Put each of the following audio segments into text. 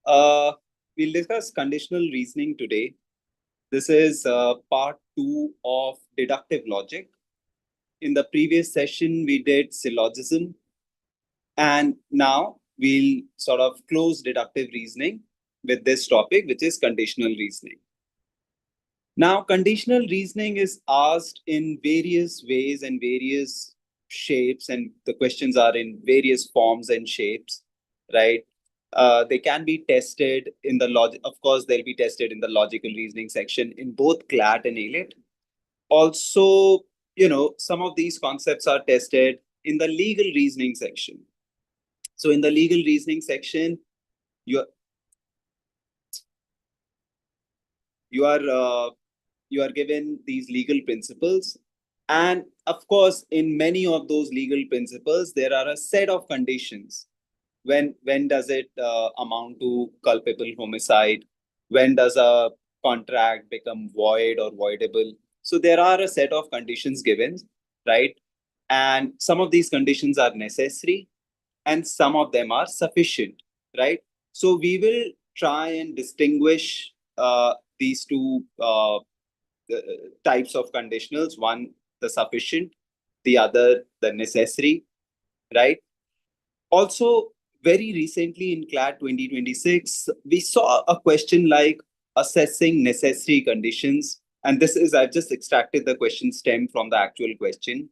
Uh, we'll discuss conditional reasoning today. This is part two of deductive logic. In the previous session, we did syllogism, and now we'll sort of close deductive reasoning with this topic, which is conditional reasoning. Now, conditional reasoning is asked in various ways and various shapes, and the questions are in various forms and shapes, right? They can be tested in the logic. Of course, they'll be tested in the logical reasoning section in both CLAT and AILET. Also, some of these concepts are tested in the legal reasoning section. So in the legal reasoning section, you are given these legal principles, and of course, in many of those legal principles, there are a set of conditions. When does it amount to culpable homicide? When does a contract become void or voidable? So there are a set of conditions given, right? And some of these conditions are necessary and some of them are sufficient, right? So we will try and distinguish these two types of conditionals. One, the sufficient; the other, the necessary, right? Also, very recently in CLAT 2026, we saw a question like assessing necessary conditions. And this is, I've just extracted the question stem from the actual question.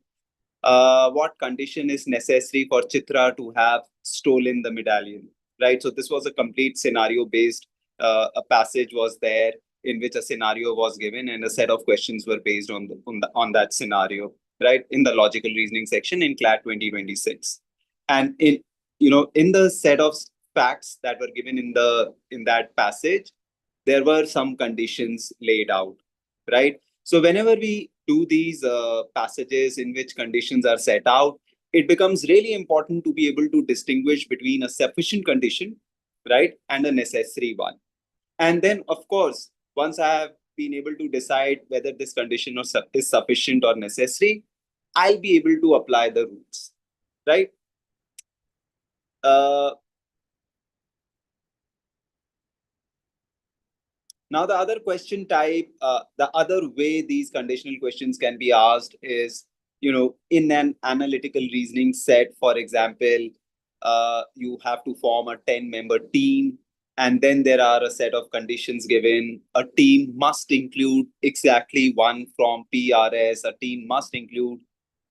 What condition is necessary for Chitra to have stolen the medallion, right? So this was a complete scenario based, a passage was there in which a scenario was given and a set of questions were based on that scenario, right? In the logical reasoning section in CLAT 2026. And in the set of facts that were given in that passage, there were some conditions laid out, right? So whenever we do these passages in which conditions are set out, it becomes really important to be able to distinguish between a sufficient condition, right, and a necessary one. And then, of course, once I have been able to decide whether this condition is sufficient or necessary, I'll be able to apply the rules, right? Now, the other question type, the other way these conditional questions can be asked is, in an analytical reasoning set, for example, you have to form a 10-member team, and then there are a set of conditions given. A team must include exactly one from PRS. A team must include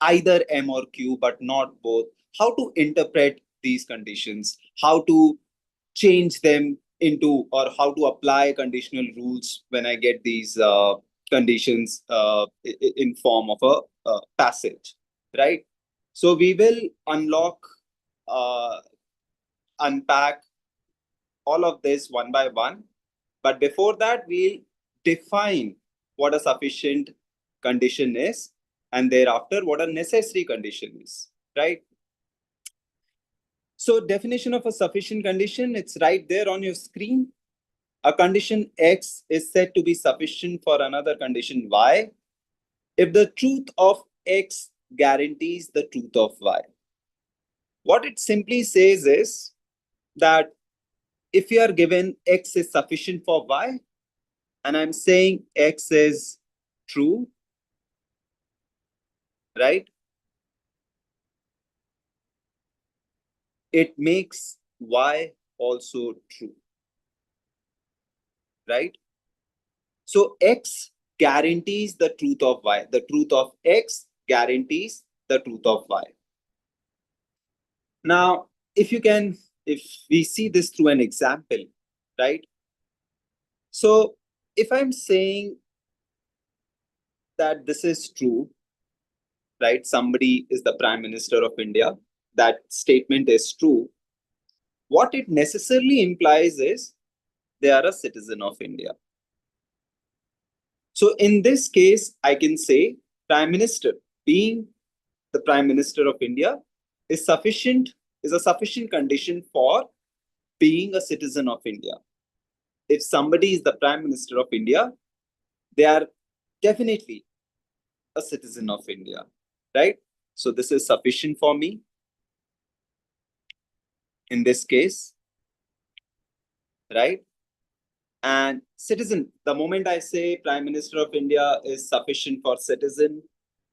either M or Q, but not both. How to interpret these conditions? How to change them into, or how to apply conditional rules when I get these conditions in form of a passage, right? So we will unpack all of this one by one. But before that, we'll define what a sufficient condition is, and thereafter what a necessary condition is, right? So definition of a sufficient condition, it's right there on your screen. A condition X is said to be sufficient for another condition Y if the truth of X guarantees the truth of Y. What it simply says is that if you are given X is sufficient for Y, and I'm saying X is true, right? It makes Y also true, right? So X guarantees the truth of Y. The truth of X guarantees the truth of Y. Now, if we see this through an example, right? So if I'm saying that this is true, right? Somebody is the Prime Minister of India. That statement is true. What it necessarily implies is they are a citizen of India. So in this case, I can say Prime Minister being the Prime Minister of India is a sufficient condition for being a citizen of India. If somebody is the Prime Minister of India, they are definitely a citizen of India, right? So this is sufficient for me in this case. right? And citizen, the moment I say Prime Minister of India is sufficient for citizen,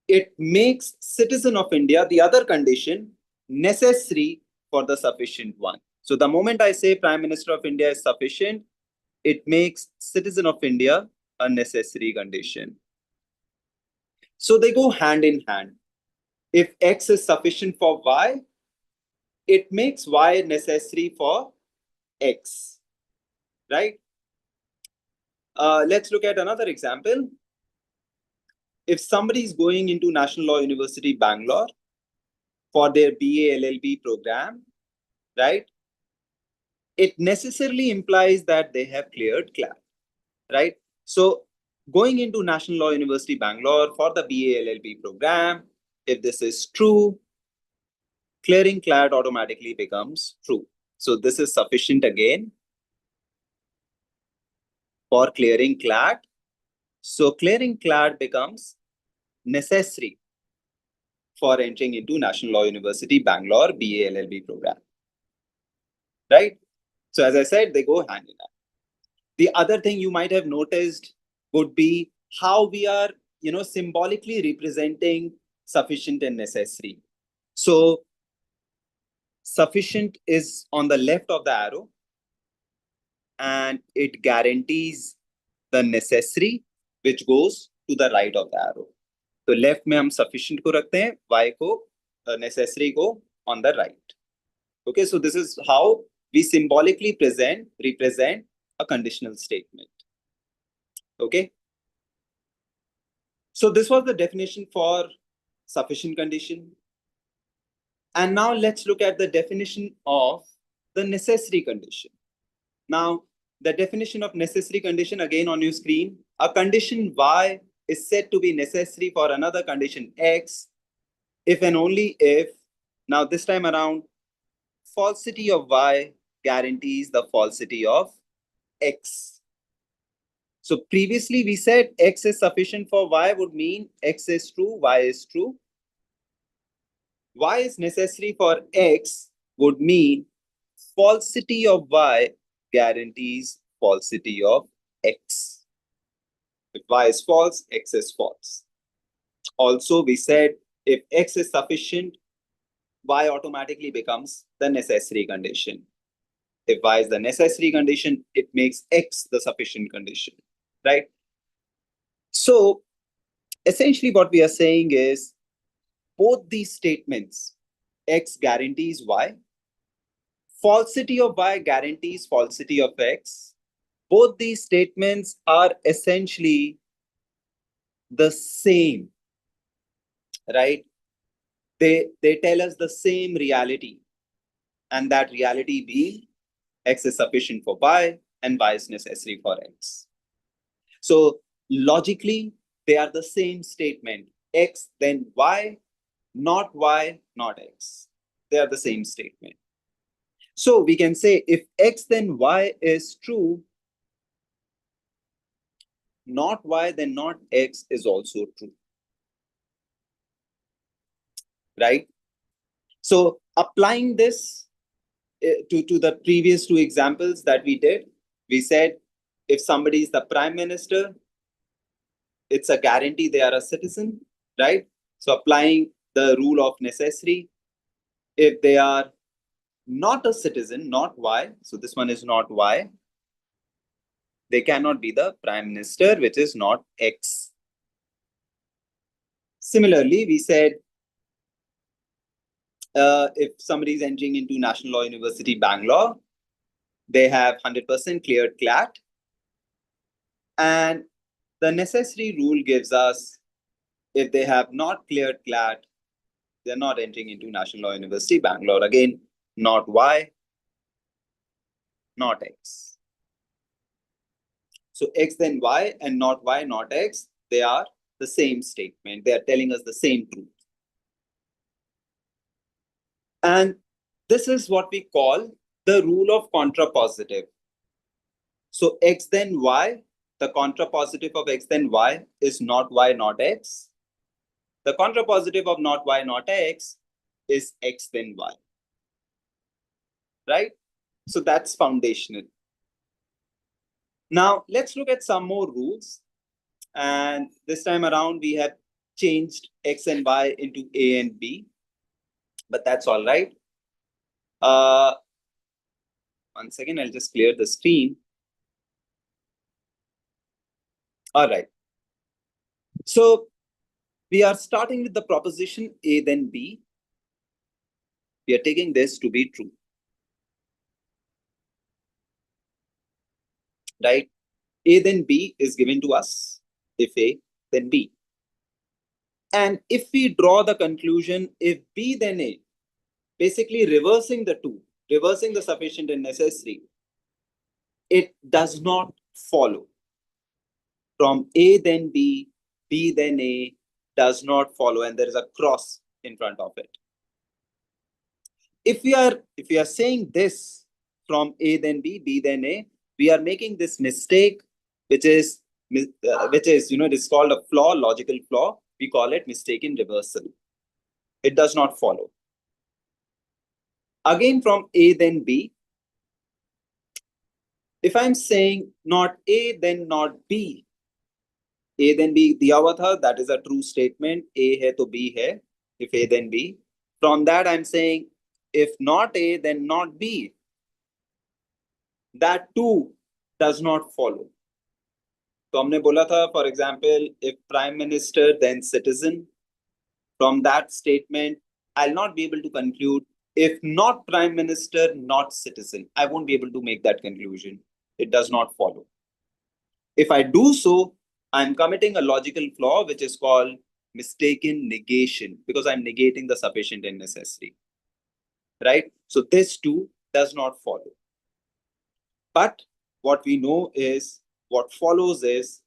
it makes citizen of India, the other condition, necessary for the sufficient one. So the moment I say Prime Minister of India is sufficient, it makes citizen of India a necessary condition. So they go hand in hand. If X is sufficient for Y, it makes Y necessary for X, right? Let's look at another example. If somebody is going into National Law University, Bangalore for their BA LLB program, right? It necessarily implies that they have cleared CLAT, right? So going into National Law University, Bangalore for the BA LLB program, if this is true, clearing CLAT automatically becomes true. So this is sufficient again for clearing CLAT. So clearing CLAT becomes necessary for entering into National Law University, Bangalore BA LLB program, right? So as I said, they go hand in hand. The other thing you might have noticed would be how we are, symbolically representing sufficient and necessary. So sufficient is on the left of the arrow, and it guarantees the necessary, which goes to the right of the arrow. So left में हम sufficient को रखते हैं, y को necessary को on the right. Okay, so this is how we symbolically represent a conditional statement. Okay. So this was the definition for sufficient condition. And now let's look at the definition of the necessary condition. Now, the definition of necessary condition again on your screen. A condition Y is said to be necessary for another condition X if and only if, now this time around, falsity of Y guarantees the falsity of X. So previously we said X is sufficient for Y would mean X is true, Y is true. Y is necessary for X would mean falsity of Y guarantees falsity of X. If Y is false, X is false. Also, we said if X is sufficient, Y automatically becomes the necessary condition. If Y is the necessary condition, it makes X the sufficient condition, right? So essentially what we are saying is both these statements, X guarantees Y, falsity of Y guarantees falsity of X. Both these statements are essentially the same, right? They tell us the same reality, and that reality being X is sufficient for Y and Y is necessary for X. So logically, they are the same statement. X, then Y, not X. They are the same statement. So we can say if X then Y is true, not Y then not X is also true, right? So applying this to the previous two examples that we did, we said if somebody is the prime minister, it's a guarantee they are a citizen, right? So applying the rule of necessary, if they are not a citizen, not Y, so this one is not Y, they cannot be the prime minister, which is not X. Similarly, we said if somebody is entering into National Law University, Bangalore, they have 100% cleared CLAT. And the necessary rule gives us if they have not cleared CLAT, they're not entering into National Law University, Bangalore. Again, not Y, not X. So X then Y and not Y, not X, they are the same statement. They are telling us the same truth. And this is what we call the rule of contrapositive. So X then Y, the contrapositive of X then Y is not Y, not X. The contrapositive of not Y, not X is X then Y. Right? So that's foundational. Now let's look at some more rules. And this time around, we have changed X and Y into A and B, but that's all right. One second, I'll just clear the screen. All right. So we are starting with the proposition A then B. We are taking this to be true, right? A then B is given to us. If A, then B. And if we draw the conclusion, if B then A, basically reversing the two, reversing the sufficient and necessary, it does not follow. From A then B, B then A does not follow, and there is a cross in front of it. If we are saying this from A then B, B then A, we are making this mistake, which is it is called a flaw, logical flaw. We call it mistaken reversal. It does not follow. Again, from A then B, if I'm saying not A then not B, A then B दिया हुआ था, that is a true statement. A है तो B है. If A then B. From that I'm saying if not A then not B. That too does not follow. तो हमने बोला था, for example, if Prime Minister then citizen. From that statement, I'll not be able to conclude if not Prime Minister, not citizen. I won't be able to make that conclusion. It does not follow. If I do so, I'm committing a logical flaw, which is called mistaken negation, because I'm negating the sufficient and necessary, right? So this too does not follow. But what we know is, what follows is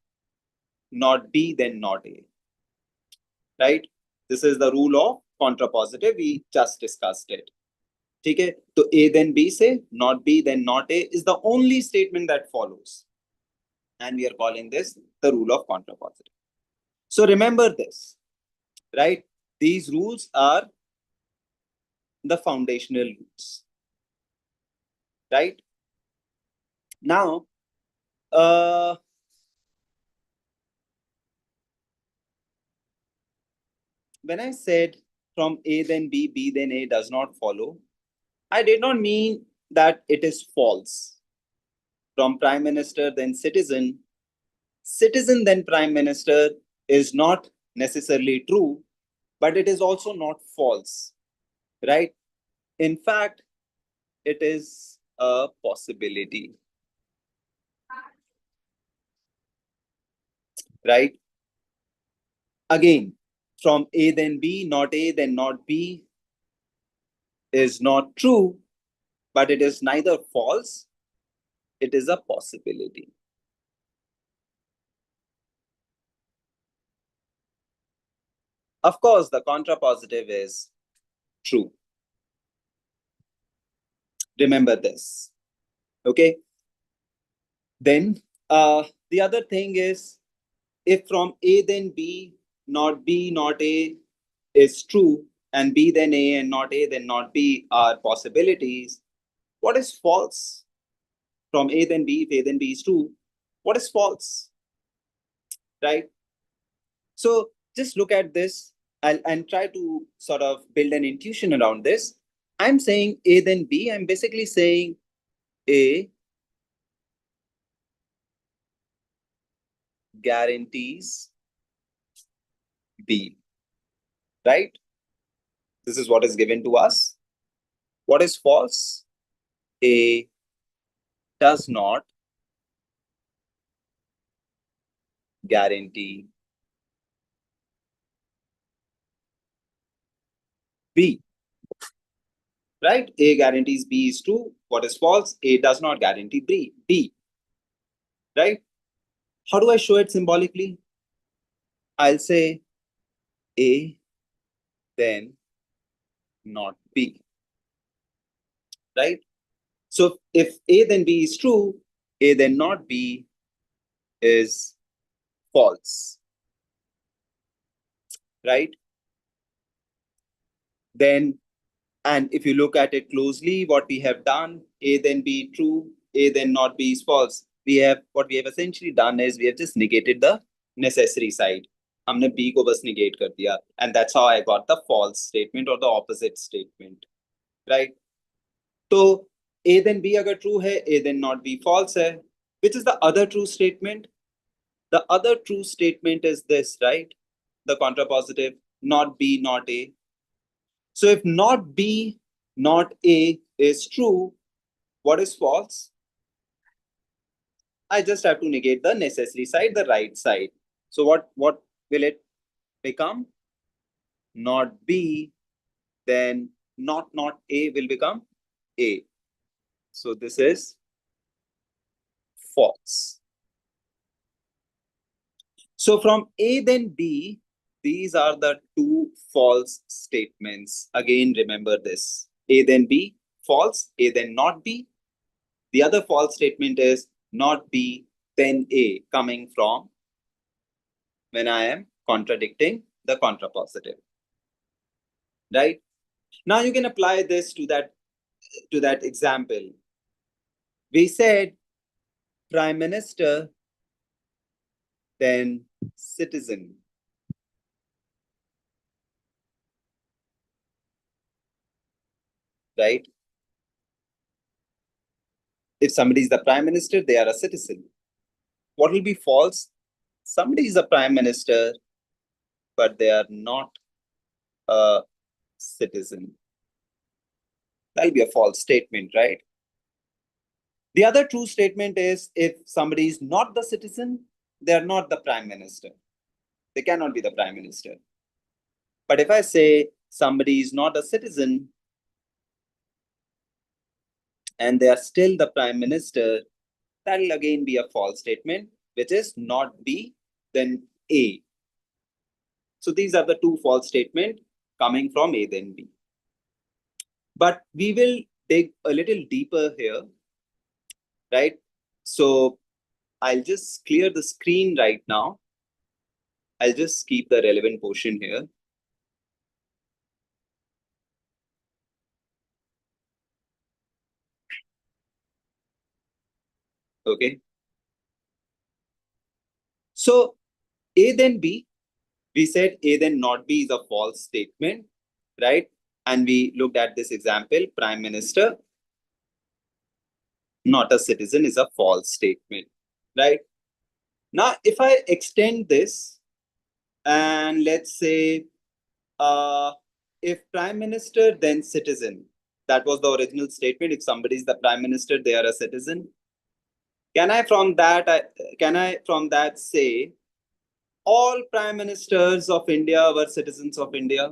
not B, then not A, right? This is the rule of contrapositive. We just discussed it. Okay, so A then B say, not B, then not A is the only statement that follows. And we are calling this the rule of contrapositive. So remember this, right? These rules are the foundational rules, right? Now, when I said from A then B, B then A does not follow, I did not mean that it is false. From Prime Minister then citizen, citizen then Prime Minister is not necessarily true, but it is also not false, right? In fact, it is a possibility, right? Again, from A then B, not A then not B is not true, but it is neither false, it is a possibility. Of course, the contrapositive is true. Remember this, okay? Then the other thing is, if from A then B, not B, not A is true, and B then A and not A then not B are possibilities, what is false? From A then B, if A then B is true, what is false, right? So just look at this and try to sort of build an intuition around this. I'm saying A then B, I'm basically saying A guarantees B, right? This is what is given to us. What is false? A does not guarantee B, right? A guarantees B is true. What is false? A does not guarantee B, right? How do I show it symbolically? I'll say A, then not B, right? So if A then B is true, A then not B is false, right? Then, and if you look at it closely, what we have done, A then B true, A then not B is false. what we have essentially done is we have just negated the necessary side. हमने B को बस negate कर दिया, and that's how I got the false statement or the opposite statement, right? तो A then B अगर true है, A then not B false है. Which is the other true statement? The other true statement is this, right? The contrapositive, not B, not A. So if not B, not A is true, what is false? I just have to negate the necessary side, the right side. So what will it become? Not B, then not A will become A. So this is false. So from A then B, these are the two false statements. Again, remember this. A then B, false. A then not B. The other false statement is not B, then A, coming from when I am contradicting the contrapositive. Right? Now you can apply this to that example. We said Prime Minister, then citizen. Right? If somebody is the Prime Minister, they are a citizen. What will be false? Somebody is a Prime Minister, but they are not a citizen. That'll be a false statement, right? The other true statement is if somebody is not the citizen, they are not the Prime Minister. They cannot be the Prime Minister. But if I say somebody is not a citizen and they are still the Prime Minister, that will again be a false statement, which is not B, then A. So these are the two false statements coming from A then B. But we will dig a little deeper here, right? So I'll just clear the screen right now. I'll just keep the relevant portion here. Okay. So A then B, we said A then not B is a false statement, right? And we looked at this example, Prime Minister, not a citizen is a false statement, right? Now, if I extend this and let's say, if Prime Minister, then citizen, that was the original statement. If somebody is the Prime Minister, they are a citizen. Can I from that say all Prime Ministers of India were citizens of India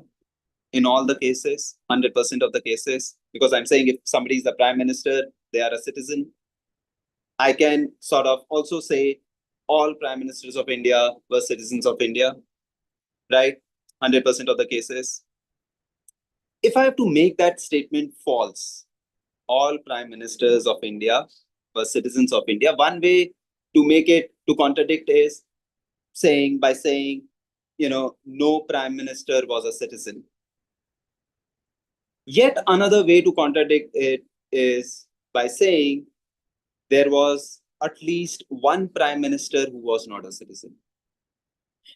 in all the cases, 100% of the cases? Because I'm saying if somebody is the Prime Minister, they are a citizen. I can sort of also say all Prime Ministers of India were citizens of India, right? 100% of the cases. If I have to make that statement false, all Prime Ministers of India were citizens of India, one way to make it, to contradict is by saying, no Prime Minister was a citizen. Yet another way to contradict it is by saying there was at least one Prime Minister who was not a citizen.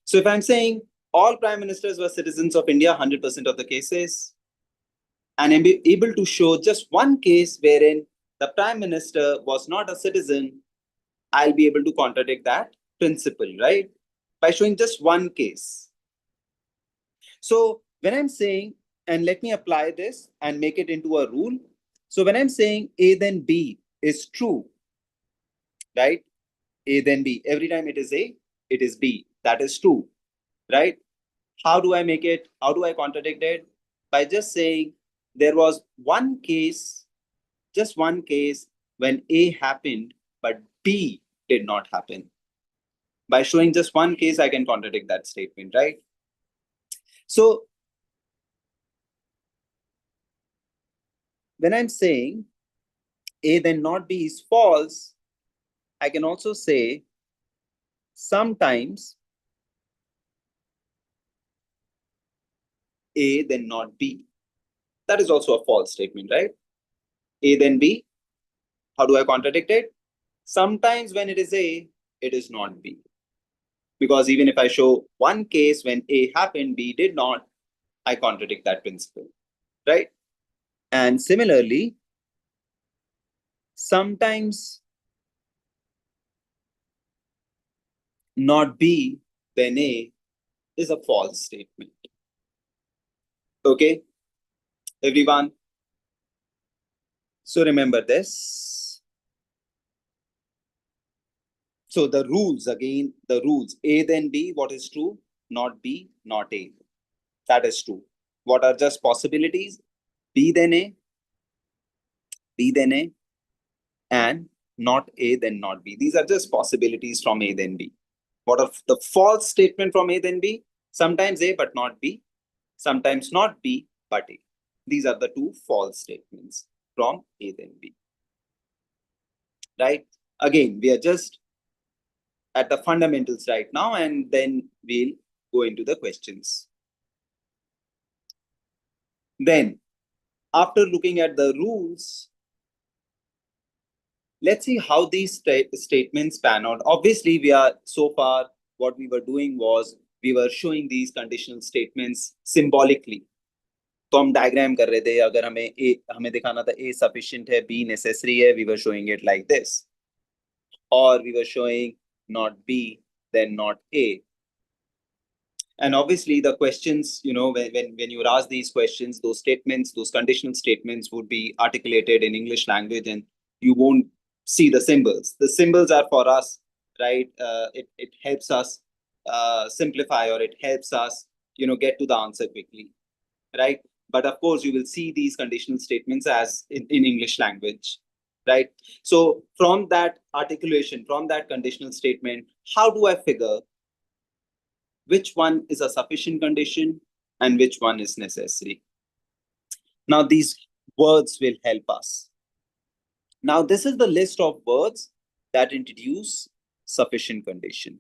So if I'm saying all Prime Ministers were citizens of India, 100% of the cases, and I'm able to show just one case wherein the Prime Minister was not a citizen, I'll be able to contradict that principle, right? By showing just one case. So when I'm saying, and let me apply this and make it into a rule. So when I'm saying A then B is true, right? A then B, every time it is A, it is B. That is true, right? How do I make it? How do I contradict it? By just saying there was one case, just one case when A happened, but B did not happen. By showing just one case, I can contradict that statement, right? So when I'm saying A then not B is false, I can also say sometimes A then not B. That is also a false statement, right? A then B. How do I contradict it? Sometimes when it is A, it is not B. Because even if I show one case when A happened, B did not, I contradict that principle, right? And similarly, sometimes not B, then A is a false statement. Okay, everyone? So remember this. So the rules, again, the rules, A then B, what is true? Not B, not A. That is true. What are just possibilities? B then A, B then A, and not A then not B. These are just possibilities from A then B. What are the false statement from A then B? Sometimes A but not B, sometimes not B but A. These are the two false statements from A then B. Right? Again, we are just at the fundamentals right now, and then we'll go into the questions. Then, after looking at the rules, let's see how these statements pan out. Obviously, we are so far, what we were doing was we were showing these conditional statements symbolically. तो हम diagram कर रहे थे, अगर हमें दिखाना था A sufficient है, B necessary है, we were showing it like this. Or we were showing not B, then not A. And obviously the questions, when you were asked these questions, those statements, those conditional statements would be articulated in English language, and you won't see the symbols. The symbols are for us, right? It helps us simplify, or it helps us, get to the answer quickly, right? But of course, you will see these conditional statements as in English language, right? So from that articulation, from that conditional statement, how do I figure which one is a sufficient condition and which one is necessary? Now, these words will help us. Now, this is the list of words that introduce sufficient condition.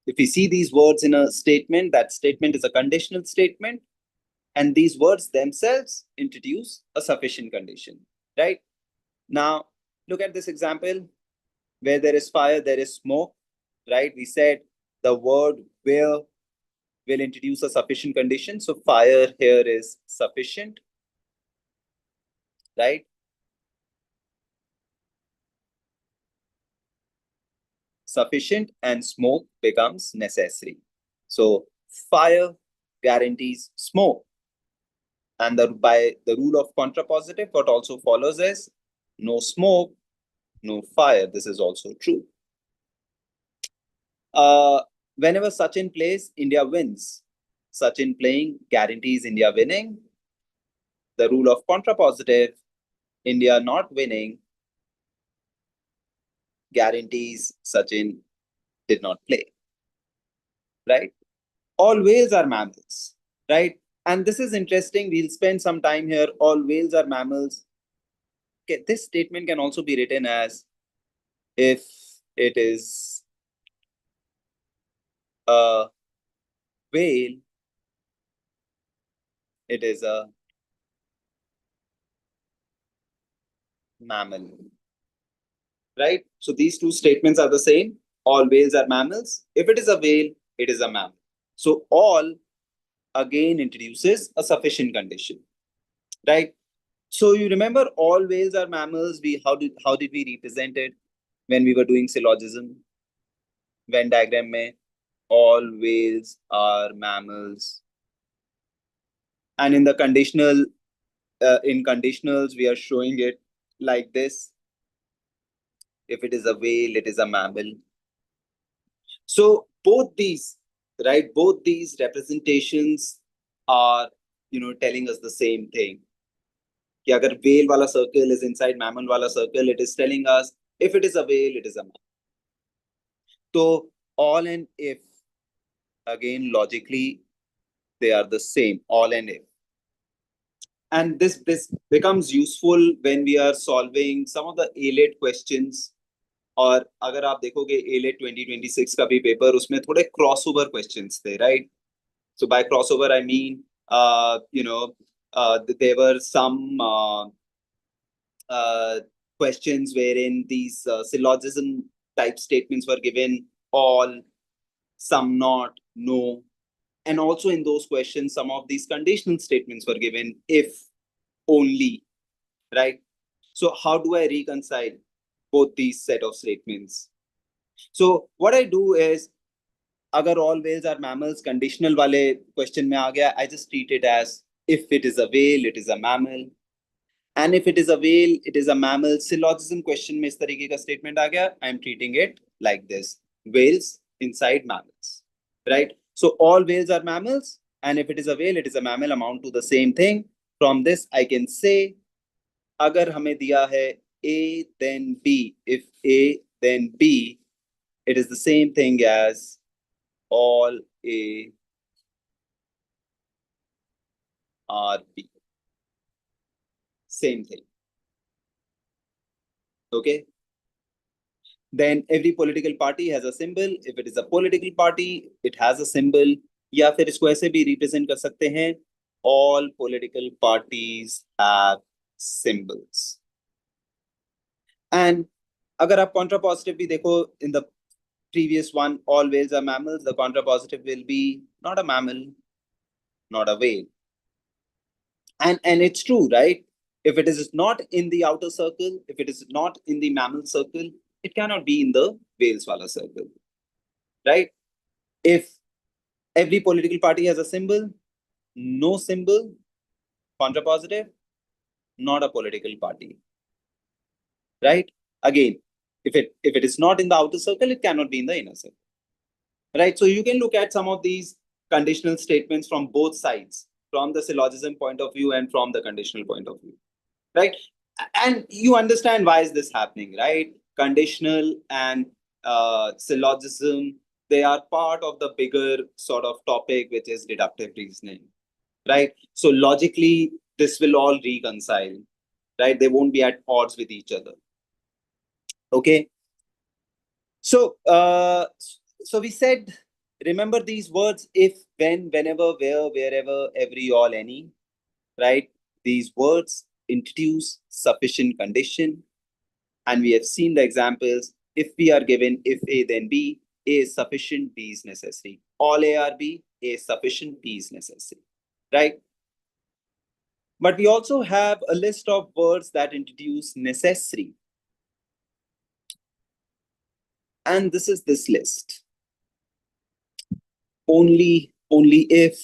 If we see these words in a statement, that statement is a conditional statement, and these words themselves introduce a sufficient condition, right? Now, look at this example. Where there is fire, there is smoke, right? We said the word where will introduce a sufficient condition. So fire here is sufficient, right? Sufficient, and smoke becomes necessary. So fire guarantees smoke. And by the rule of contrapositive, what also follows is no smoke, no fire. This is also true. Whenever Sachin plays, India wins. Sachin playing guarantees India winning. The rule of contrapositive, India not winning, guarantees Sachin did not play, right? All whales are mammals, right? And this is interesting. We'll spend some time here. All whales are mammals. Okay, this statement can also be written as if it is a whale, it is a mammal, right? So these two statements are the same. All whales are mammals. If it is a whale, it is a mammal. So all again introduces a sufficient condition, right? So you remember all whales are mammals. How did we represent it when we were doing syllogism? Venn diagram mein, all whales are mammals. And in the conditional, in conditionals, we are showing it like this. If it is a whale, it is a mammal. So both these, right? Both these representations are, telling us the same thing. कि अगर whale वाला circle is inside mammal वाला circle, it is telling us if it is a whale, it is a mammal. So all and if, again logically, they are the same, all and if. And this becomes useful when we are solving some of the AILET questions. और अगर आप देखोगे AILET 2026 का भी paper, उसमें थोड़े crossover questions थे, right? So by crossover, I mean, there were some questions wherein these syllogism type statements were given, all, some not, no. And also in those questions, some of these conditional statements were given, if, only, right? So how do I reconcile both these set of statements? So what I do is, agar all whales are mammals, conditional wale question mein aa gaya, I just treat it as if it is a whale, it is a mammal. And if it is a whale, it is a mammal. Syllogism question mein is tarike ka statement aa gaya, I am treating it like this. Whales inside mammals, right? So all whales are mammals, and if it is a whale, it is a mammal, amount to the same thing. From this, I can say, agar hame diya hai A then B, if A then B, it is the same thing as all A are B. Same thing. Okay. Then every political party has a symbol. If it is a political party, it has a symbol. या फिर इसको ऐसे भी represent कर सकते हैं, all political parties have symbols. And अगर आप contrapositive भी देखो, in the previous one, all whales are mammals, the contrapositive will be not a mammal, not a whale. And it's true, right? If it is not in the outer circle, if it is not in the mammal circle, it cannot be in the whales wala circle, right? If every political party has a symbol, no symbol, contrapositive, not a political party, right? Again, if it is not in the outer circle, it cannot be in the inner circle, right? So you can look at some of these conditional statements from both sides, from the syllogism point of view and from the conditional point of view, right? And you understand why is this happening, right? Conditional and syllogism, they are part of the bigger sort of topic, which is deductive reasoning, right? So logically, this will all reconcile, right? They won't be at odds with each other. Okay. So we said, remember these words: if, when, whenever, where, wherever, every, all, any, right? These words introduce sufficient condition. And we have seen the examples. If we are given if A then B, A is sufficient, B is necessary. All A are B, A is sufficient, B is necessary, right? But we also have a list of words that introduce necessary. And this is this list. Only if,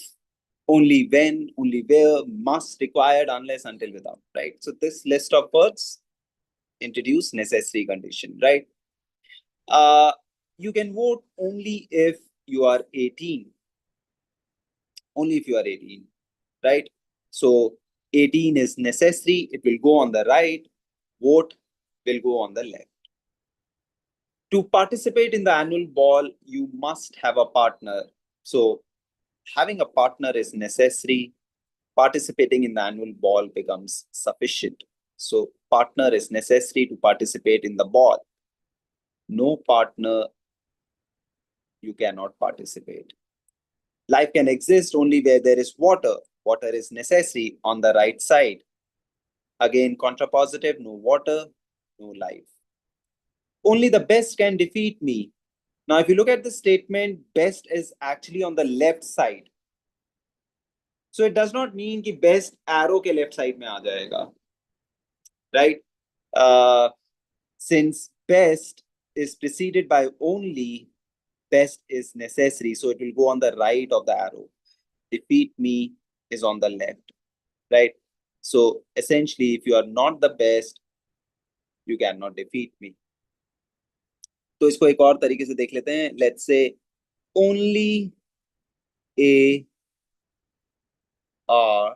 only when, only where, must, required, unless, until, without, right? So this list of words introduce necessary condition, right? You can vote only if you are 18. Only if you are 18, right? So 18 is necessary. It will go on the right. Vote will go on the left. To participate in the annual ball, you must have a partner. So having a partner is necessary. Participating in the annual ball becomes sufficient. So partner is necessary to participate in the ball. No partner, you cannot participate. Life can exist only where there is water. Water is necessary on the right side. Again, contrapositive, no water, no life. Only the best can defeat me. Now, if you look at the statement, best is actually on the left side. So it does not mean कि best arrow के left side में आ जाएगा, right? Since best is preceded by only, best is necessary, so it will go on the right of the arrow. Defeat me is on the left, right? So essentially, if you are not the best, you cannot defeat me. तो इसको एक और तरीके से देख लेते हैं. Let's say only A or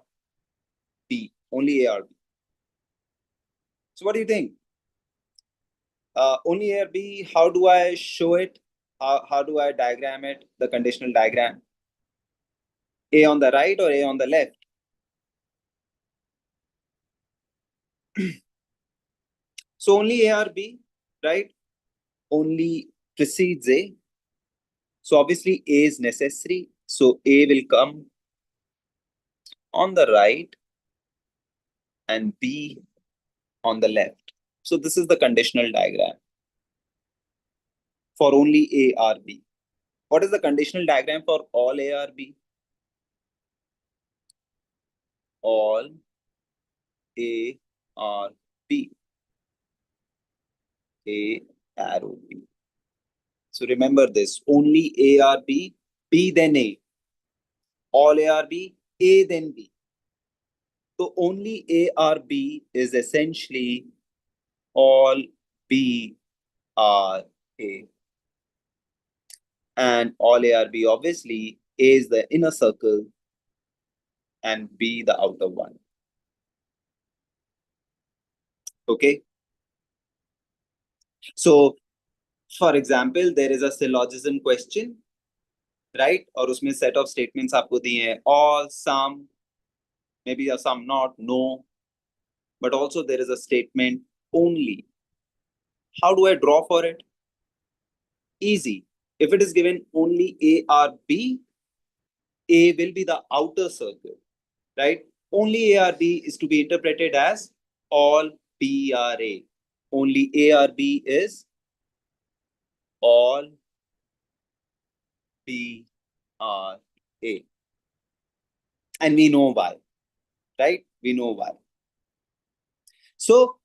B. Only A or B. So what do you think? Only A or B, how do I show it? How do I diagram it? The conditional diagram. A on the right or A on the left? So only A or B, right? Only precedes A. So obviously A is necessary. So A will come on the right and B on the left. So this is the conditional diagram for only A or B. What is the conditional diagram for all A or B? All A or B. A arrow B. So remember this, only A or B, B then A. All A or B, A then B. So only A or B is essentially all B are A. And all A or B, obviously, A is the inner circle and B the outer one. Okay. So, for example, there is a syllogism question, right? और उसमें set of statements आपको दिए हैं all, some, maybe a some not, no. But also there is a statement only. How do I draw for it? Easy. If it is given only A or B, A will be the outer circle, right? Only A or B is to be interpreted as all B are A. Only A or B is all B are A. And we know why, right? We know why. So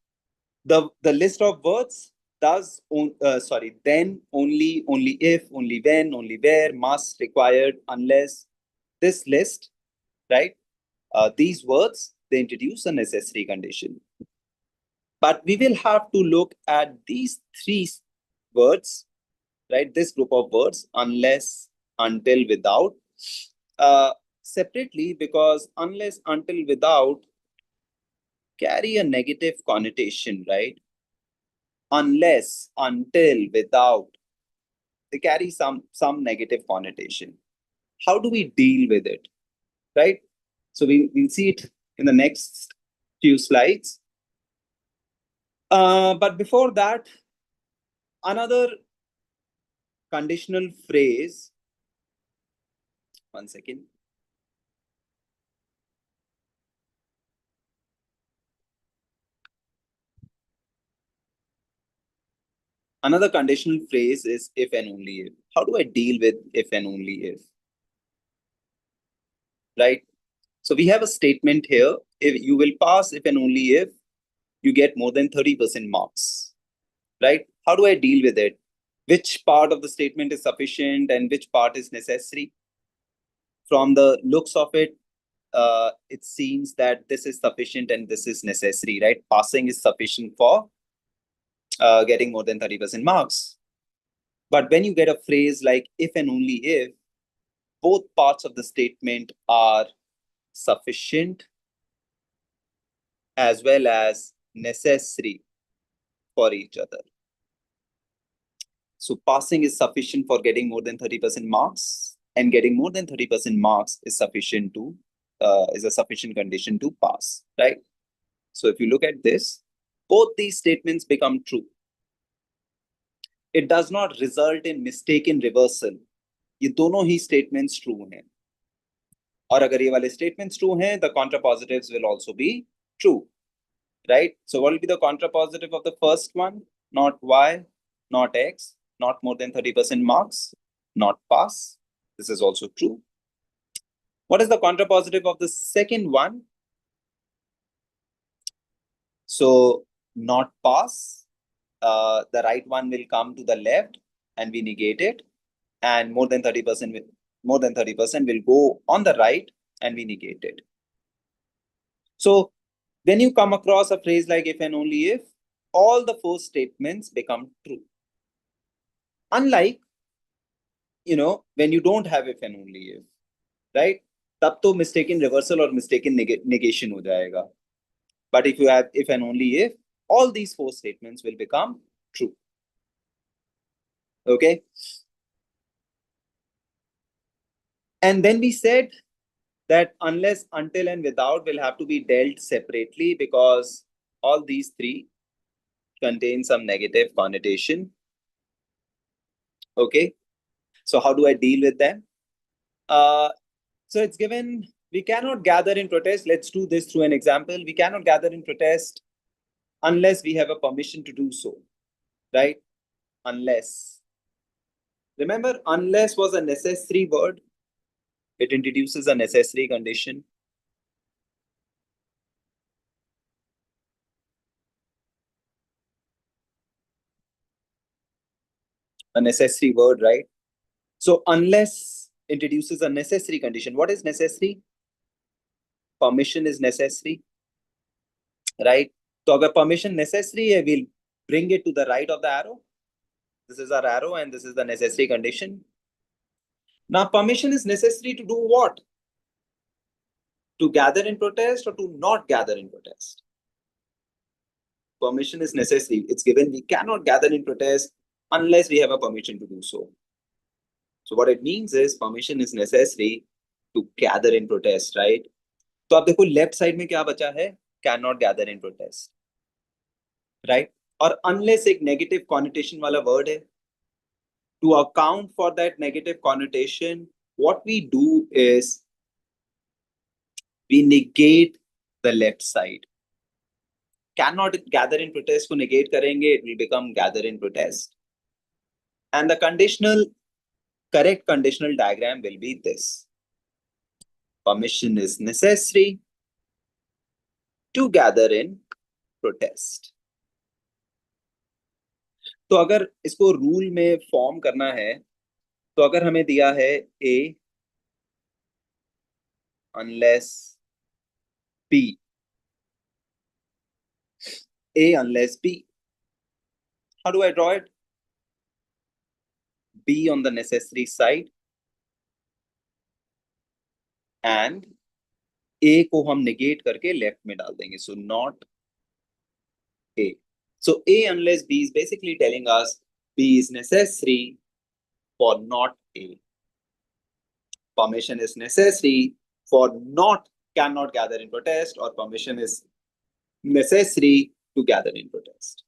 the list of words does, then, only, only if, only when, only where, must, required, unless, this list, right? These words, they introduce a necessary condition. But we will have to look at these three words, right? This group of words, unless, until, without, separately, because unless, until, without carry a negative connotation, right? Unless, until, without, they carry some negative connotation. How do we deal with it, right? So we'll see it in the next few slides. But before that, another conditional phrase. One second. Another conditional phrase is if and only if. How do I deal with if and only if? Right? So we have a statement here. If you will pass if and only if you get more than 30% marks. Right? How do I deal with it? Which part of the statement is sufficient and which part is necessary? From the looks of it, it seems that this is sufficient and this is necessary, right? Passing is sufficient for getting more than 30% marks. But when you get a phrase like if and only if, both parts of the statement are sufficient as well as necessary for each other. So passing is sufficient for getting more than 30% marks, and getting more than 30% marks is sufficient to is a sufficient condition to pass, right? So if you look at this, both these statements become true. It does not result in mistaken reversal. ये दोनों ही statements true हैं. और अगर ये वाले statements true हैं, the contrapositives will also be true, right? So what will be the contrapositive of the first one? Not Y, not X, not more than 30% marks, not pass. This is also true. What is the contrapositive of the second one? So not pass, the right one will come to the left and we negate it, and more than 30% will go on the right and we negate it. So when you come across a phrase like if and only if, all the four statements become true. Unlike, when you don't have if and only if, right? तब तो mistaken reversal or mistaken negation हो जाएगा. But if you have if and only if, all these four statements will become true. Okay. And then we said that unless, until, and without will have to be dealt separately because all these three contain some negative connotation. Okay. So how do I deal with them? So it's given, we cannot gather in protest. Let's do this through an example. We cannot gather in protest unless we have a permission to do so, right? Unless. Remember, unless was a necessary word. It introduces a necessary condition. A necessary word, right? So unless introduces a necessary condition. What is necessary? Permission is necessary, right? So अगर permission necessary है, we'll bring it to the right of the arrow. This is our arrow and this is the necessary condition. Now permission is necessary to do what? To gather in protest or to not gather in protest? Permission is necessary. It's given. We cannot gather in protest unless we have a permission to do so. So what it means is permission is necessary to gather in protest, right? तो आप देखो left side में क्या बचा है? Cannot gather in protest, right? और unless एक negative connotation वाला word है. To account for that negative connotation, what we do is we negate the left side. Cannot gather in protest को negate करेंगे, it will become gather in protest. And the correct conditional diagram will be this. Permission is necessary to gather in protest. तो अगर इसको rule में form करना है, तो अगर हमें दिया है A unless B, A unless B, how do I draw it? B on the necessary side and A को हम negate करके left में डाल देंगे. So not A. So A unless B is basically telling us B is necessary for not A. Permission is necessary for not cannot gather in protest, or permission is necessary to gather in protest.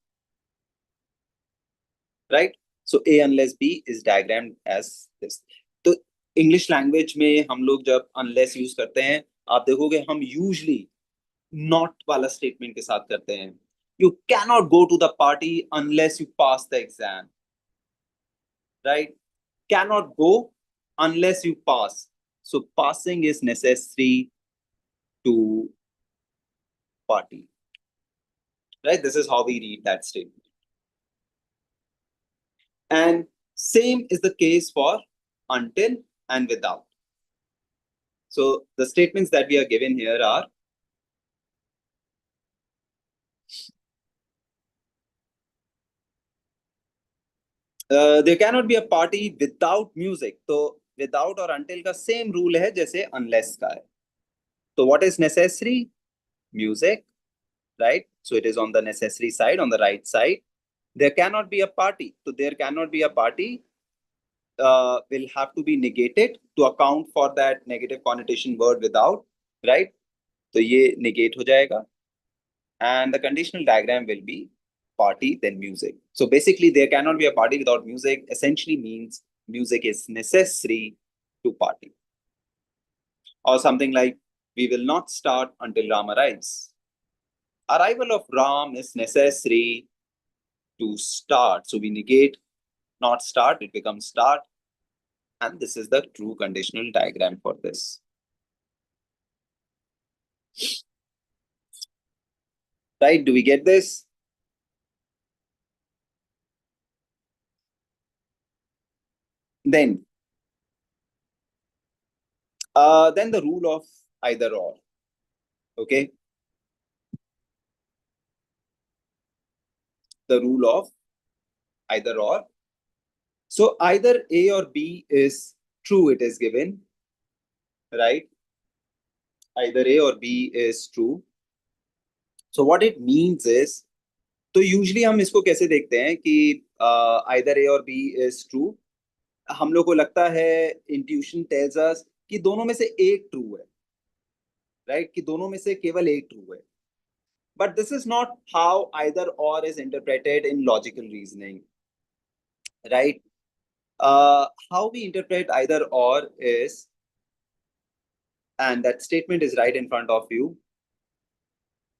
Right? So A unless B is diagrammed as this. तो English language में हम लोग जब unless use करते हैं, आप देखोगे हम usually not वाला statement के साथ करते हैं. You cannot go to the party unless you pass the exam. Right? Cannot go unless you pass. So passing is necessary to party. Right? This is how we read that statement. And same is the case for until and without. So the statements that we are given here are there cannot be a party without music. So without or until का same rule है जैसे unless का है. So what is necessary? Music, right? So it is on the necessary side, on the right side. There cannot be a party. So there cannot be a party will have to be negated to account for that negative connotation word without, right? So ये negate हो जाएगा. And the conditional diagram will be party then music. So basically there cannot be a party without music essentially means music is necessary to party. Or something like we will not start until Ram arrives. Arrival of Ram is necessary to start. So we negate not start, it becomes start. And this is the true conditional diagram for this. Right? Do we get this? Then the rule of either or. Okay. The rule of either or. So either A or B is true, it is given, right? Either A or B is true. So what it means is, तो usually हम इसको कैसे देखते हैं कि either A or B is true. हम लोग को लगता है intuition tells us कि दोनों में से एक true है, right? कि दोनों में से केवल एक true है. But this is not how either or is interpreted in logical reasoning, right? How we interpret either or is, and that statement is right in front of you.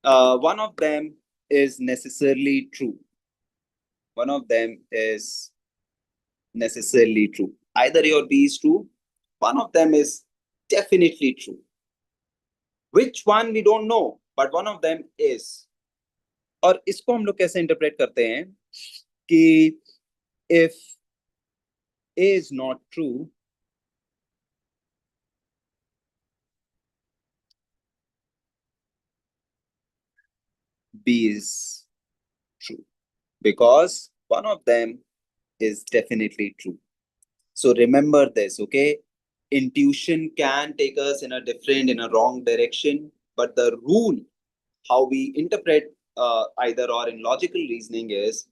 One of them is necessarily true. One of them is necessarily true. Either A or B is true. One of them is definitely true. Which one we don't know, but one of them is. और इसको हम लोग कैसे interpret करते हैं कि if A is not true, B is true, because one of them is definitely true. So remember this, okay? Intuition can take us in a wrong direction, but the rule, how we interpret either or in logical reasoning is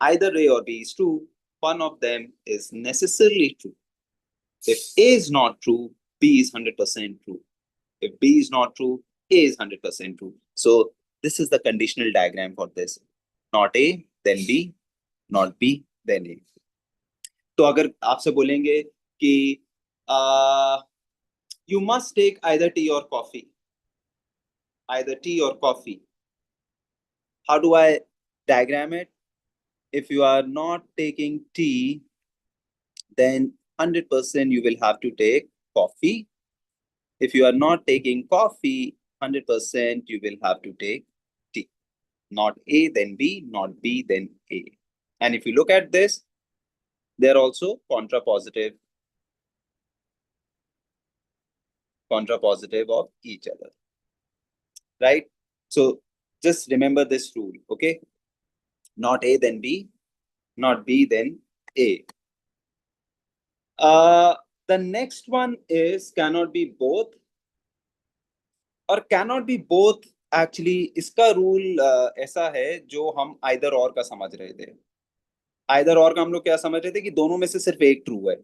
either A or B is true, one of them is necessarily true. If A is not true, B is 100% true. If B is not true, A is 100% true. So this is the conditional diagram for this. Not A, then B, not B, then A. तो अगर आपसे बोलेंगे कि you must take either tea or coffee. Either tea or coffee. How do I diagram it? If you are not taking tea, then 100% you will have to take coffee. If you are not taking coffee, 100% you will have to take tea. Not A, then B, not B, then A. And if you look at this, they're also contrapositive of each other, right? So just remember this rule, okay? Not A, then B, not B, then A. The next one is cannot be both. और cannot be both actually इसका rule ऐसा है जो हम either or का समझ रहे थे. Either or का हम लोग क्या समझ रहे थे कि दोनों में से सिर्फ एक ट्रू है.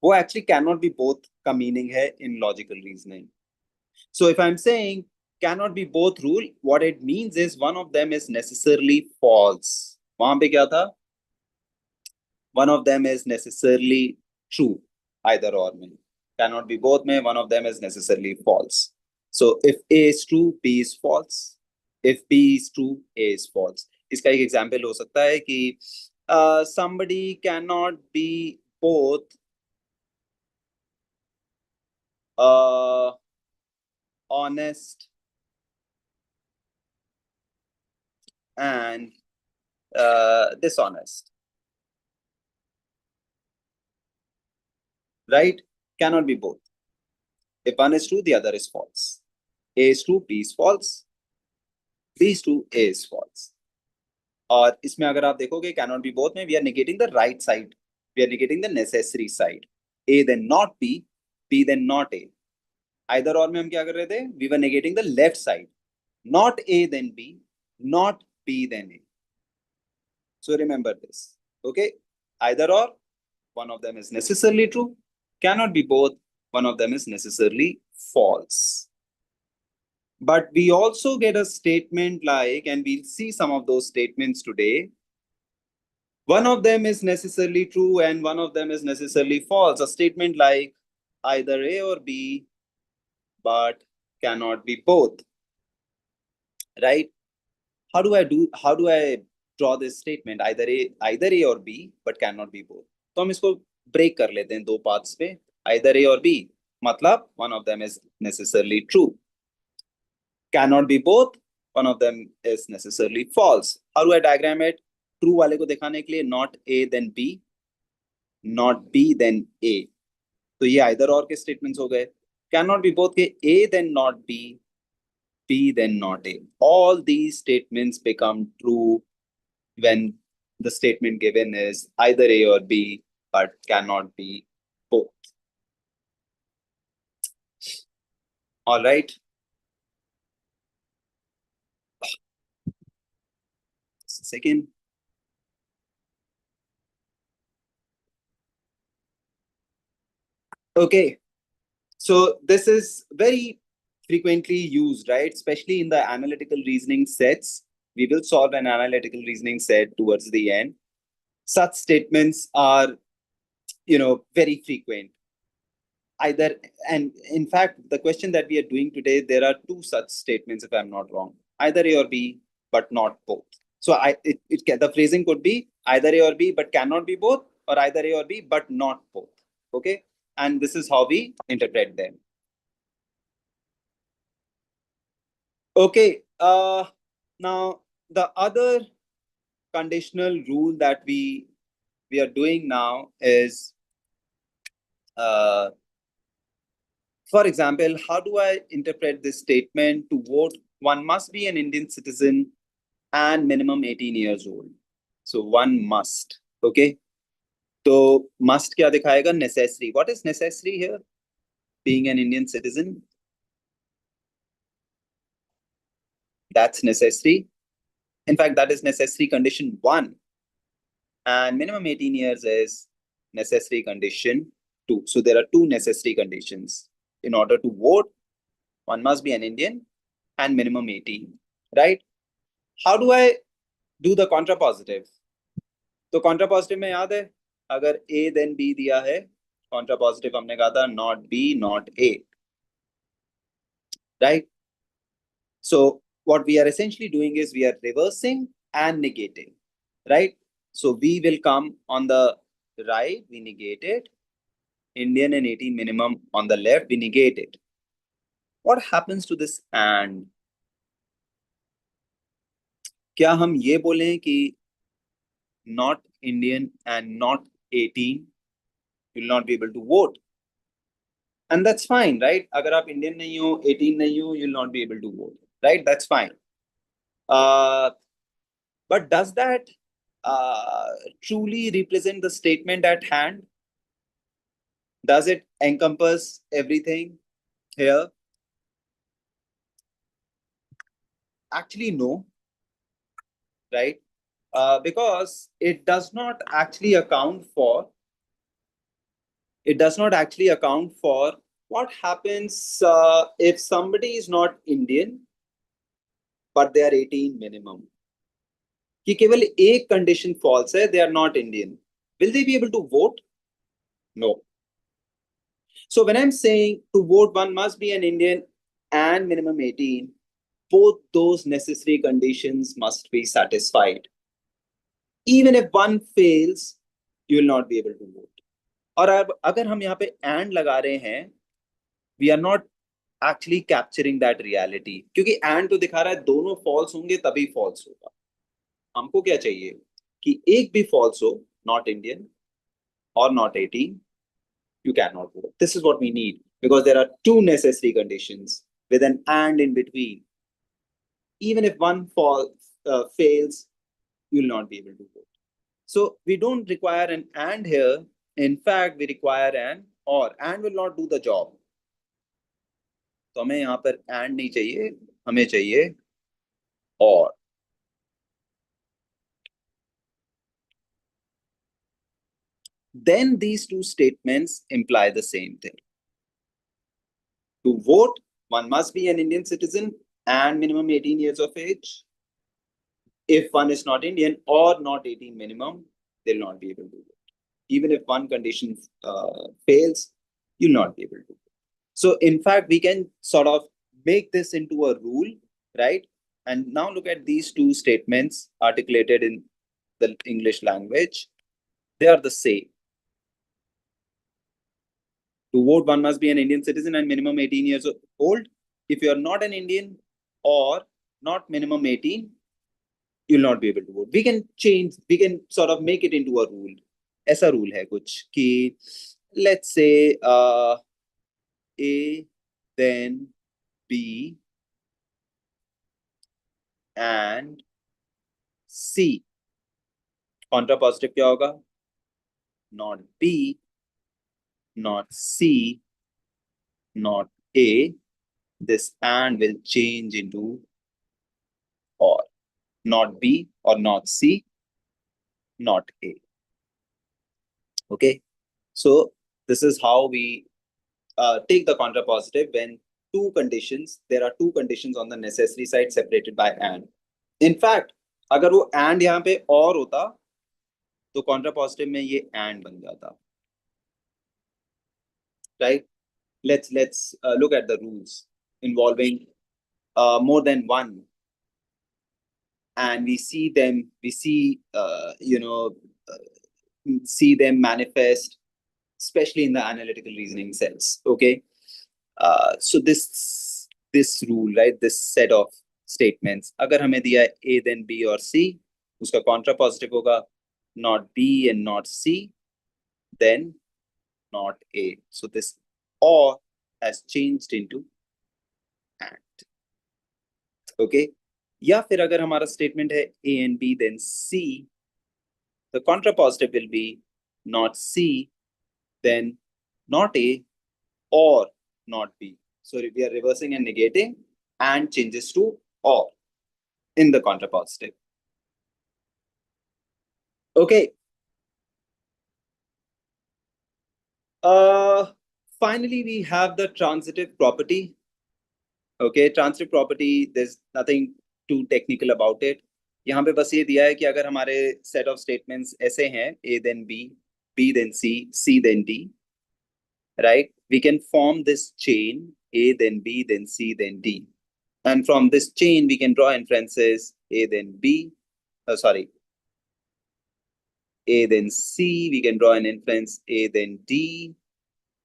वो actually cannot be both का मीनिंग है in logical reasoning. So if I'm saying cannot be both rule, what it means is one of them is necessarily false. वहां पे क्या था? One of them is necessarily true. Either or में cannot be both में one of them is necessarily false. So if A is true, B is false. If B is true, A is false. इसका एक example हो सकता है कि somebody cannot be both honest and dishonest. Right? Cannot be both. If one is true, the other is false. A is true, B is false. B is true, A is false. और इसमें अगर आप देखोगे cannot be both में we are negating the right side. We are negating the necessary side. A then not B, B then not A. Either or में हम क्या कर रहे थे? We were negating the left side. Not A then B, not B then A. So remember this. Okay? Either or, one of them is necessarily true. Cannot be both, one of them is necessarily false. But we also get a statement like, and we'll see some of those statements today. One of them is necessarily true and one of them is necessarily false. A statement like either A or B, but cannot be both. Right? How do I draw this statement? Either A or B, but cannot be both. तो हम इसको break कर लेते हैं दो parts पे. Either A or B. मतलब one of them is necessarily true. Cannot be both, one of them is necessarily false. How do I diagram it? True वाले को दिखाने के लिए not A then B, not B then A. तो ये either or के statements हो गए. Cannot be both के A then not B, B then not A. All these statements become true when the statement given is either A or B, but cannot be both. All right. Just a second. Okay. So this is very frequently used, right? Especially in the analytical reasoning sets. We will solve an analytical reasoning set towards the end. Such statements are, very frequent. Either, and in fact, the question that we are doing today, there are two such statements, if I'm not wrong. Either A or B, but not both. So the phrasing could be either A or B, but cannot be both, or either A or B, but not both. Okay, and this is how we interpret them. Okay, now the other conditional rule that we are doing now is, for example, how do I interpret this statement? To vote, one must be an Indian citizen and minimum 18 years old. So one must. Okay. So must क्या दिखाएगा? Necessary. What is necessary here? Being an Indian citizen. That's necessary. In fact, that is necessary condition 1. And minimum 18 years is necessary condition 2. So there are 2 necessary conditions. In order to vote, one must be an Indian and minimum 18. Right? How do I do the contrapositive? तो contrapositive में याद है, अगर A then B दिया है, contrapositive हमने कहा था not B, not A. Right? So what we are essentially doing is we are reversing and negating. Right? So we will come on the right, we negate it. Indian and 18 minimum on the left, we negate it. What happens to this and? क्या हम ये बोलें कि not Indian and not 18 will not be able to vote? And that's fine, right? अगर आप Indian नहीं हो, 18 नहीं हो, you'll not be able to vote, right? That's fine. But does that truly represent the statement at hand? Does it encompass everything here? Actually, no, right? Because it does not actually account for what happens if somebody is not Indian but they are 18 minimum. कि केवल एक condition false है, they are not Indian. Will they be able to vote? No. So when I'm saying to vote, one must be an Indian and minimum 18, both those necessary conditions must be satisfied. Even if one fails, you will not be able to vote. और अब अगर हम यहाँ पे and लगा रहे हैं, we are not actually capturing that reality. क्योंकि and तो दिखा रहा है दोनों false होंगे तभी false होगा. हमको क्या चाहिए कि एक भी false हो, not Indian or not 18, you cannot vote. This is what we need, because there are 2 necessary conditions with an and in between. Even if one fails, you will not be able to vote. So we don't require an and here. In fact, we require an or. And will not do the job. तो हमें यहाँ पर and नहीं चाहिए, हमें चाहिए or. Then these 2 statements imply the same thing. To vote, one must be an Indian citizen and minimum 18 years of age. If one is not Indian or not 18 minimum, they'll not be able to vote. Even if one condition fails, you'll not be able to vote. So in fact, we can sort of make this into a rule, right? And now look at these 2 statements articulated in the English language. They are the same. To vote, one must be an Indian citizen and minimum 18 years old. If you are not an Indian or not minimum 18, you'll not be able to vote. We can sort of make it into a rule. ऐसा rule है कुछ कि let's say A, then B and C. Contrapositive क्या होगा? Not B, not C, not A. This and will change into or. Not B or not C, not A. Okay. So this is how we take the contrapositive when there are 2 conditions on the necessary side separated by and. In fact, अगर वो and यहाँ पे और होता तो contrapositive में ये and बन जाता. Right? Let's look at the rules involving more than one and we see them, see them manifest, especially in the analytical reasoning sense. Okay. So this rule, right? This set of statements, अगर हमें दिया है A then B or C, उसका contrapositive होगा not B and not C, then not A. So this or has changed into and. Okay. या फिर अगर हमारा statement है A and B then C, the contrapositive will be not C, then not A or not B. So we are reversing and negating and changes to or in the contrapositive. Okay. Finally, we have the transitive property. Okay, transitive property, there's nothing too technical about it. यहाँ पे बस ये दिया है कि अगर हमारे set of statements ऐसे हैं A then B, B then C, C then D, right? We can form this chain A then B then C then D. And from this chain, we can draw inferences A then B, A then C, we can draw an inference A then D,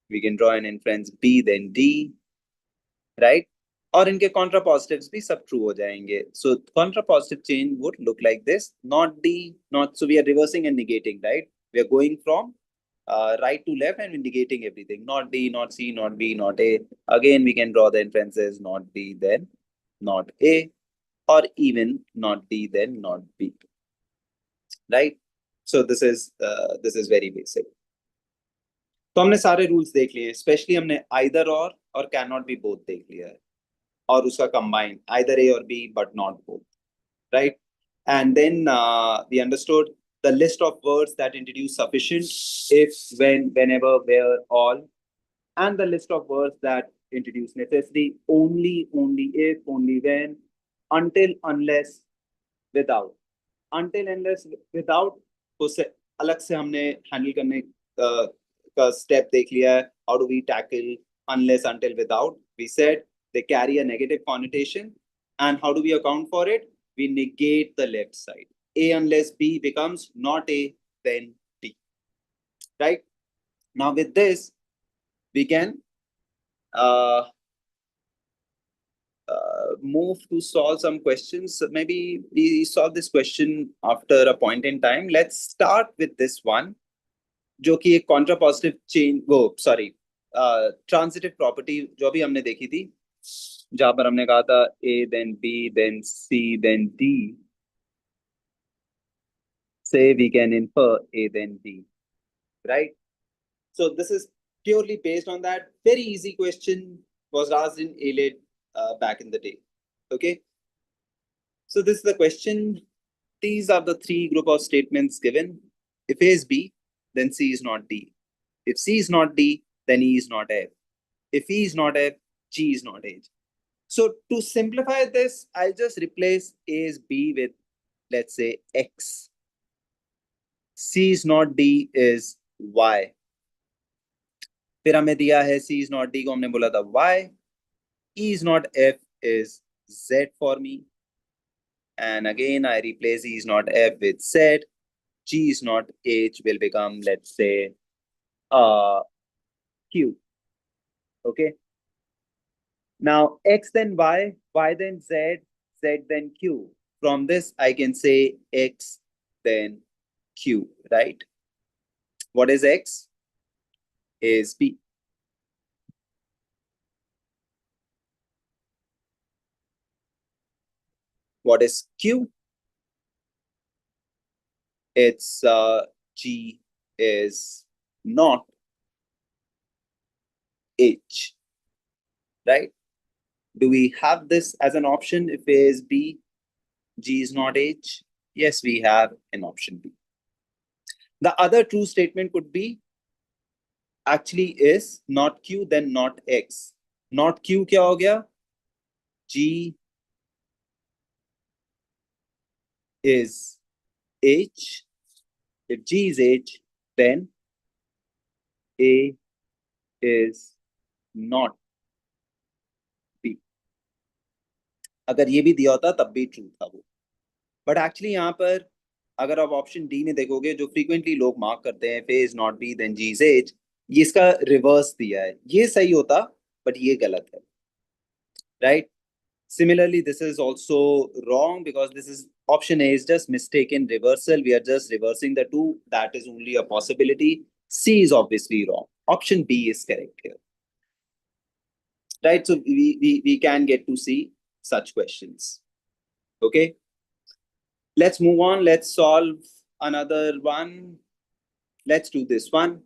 we can draw an inference B then D, right? और इनके contrapositives भी सब true हो जाएंगे. So contrapositive chain would look like this, not D, not, so we are reversing and negating, right? We are going from right to left and negating everything. Not D, not C, not B, not A. Again, we can draw the inferences not D, then not A, or even not D, then not B, right? So this is very basic. तो हमने सारे rules देख लिए, specially हमने either और can not be both देख लिया है, और उसका combine either A or B but not both, right? And then we understood the list of words that introduce sufficient, if, when, whenever, where, all, and the list of words that introduce necessity, only, if, only when, until, unless, without. Until, unless, without को से अलग से हमने handle करने का step देख लिया है. How do we tackle unless, until, without? We said they carry a negative connotation, and how do we account for it? We negate the left side. A unless B becomes not A, then D. Right? Now with this, we can move to solve some questions. Maybe we solve this question after a point in time. Let's start with this one, जो कि एक contrapositive chain, transitive property जो भी हमने देखी थी, जहां पर हमने कहा था A then B then C then D, say we can infer A then D, right? So this is purely based on that. Very easy question, was asked in AILET back in the day. Okay. So this is the question. These are the three group of statements given. If A is B, then C is not D. If C is not D, then E is not F. If E is not F, G is not H. So to simplify this, I'll just replace A is B with, let's say, X. C is not D is Y. फिर हमें दिया है C is not D को हमने बोला था Y. E is not F is Z for me. And again, I replace E is not F with Z. G is not H will become, let's say, Q. Okay. Now, X then Y, Y then Z, Z then Q. From this, I can say X then Q, right? What is X? Is B. What is Q? It's G is not H, right? Do we have this as an option? If A is B, G is not H? Yes, we have an option B. The other true statement could be actually is not Q, then not X. Not Q क्या हो गया? G is H. If G is H, then A is not B. अगर ये भी दिया होता तब भी ट्रू था वो. बट एक्चुअली यहाँ पर अगर आप ऑप्शन डी में देखोगे, जो फ्रीक्वेंटली लोग मार्क करते हैं, phase not be then these as, ये इसका रिवर्स दिया है। ये सही होता, बट ये गलत है, right? Similarly, this is also wrong because this is option A is just mistaken reversal. We are just reversing the two. That is only a possibility. C is obviously wrong. Option B is correct here. Right? So we can get to see such questions. Okay. Let's move on. Let's solve another one. Let's do this one.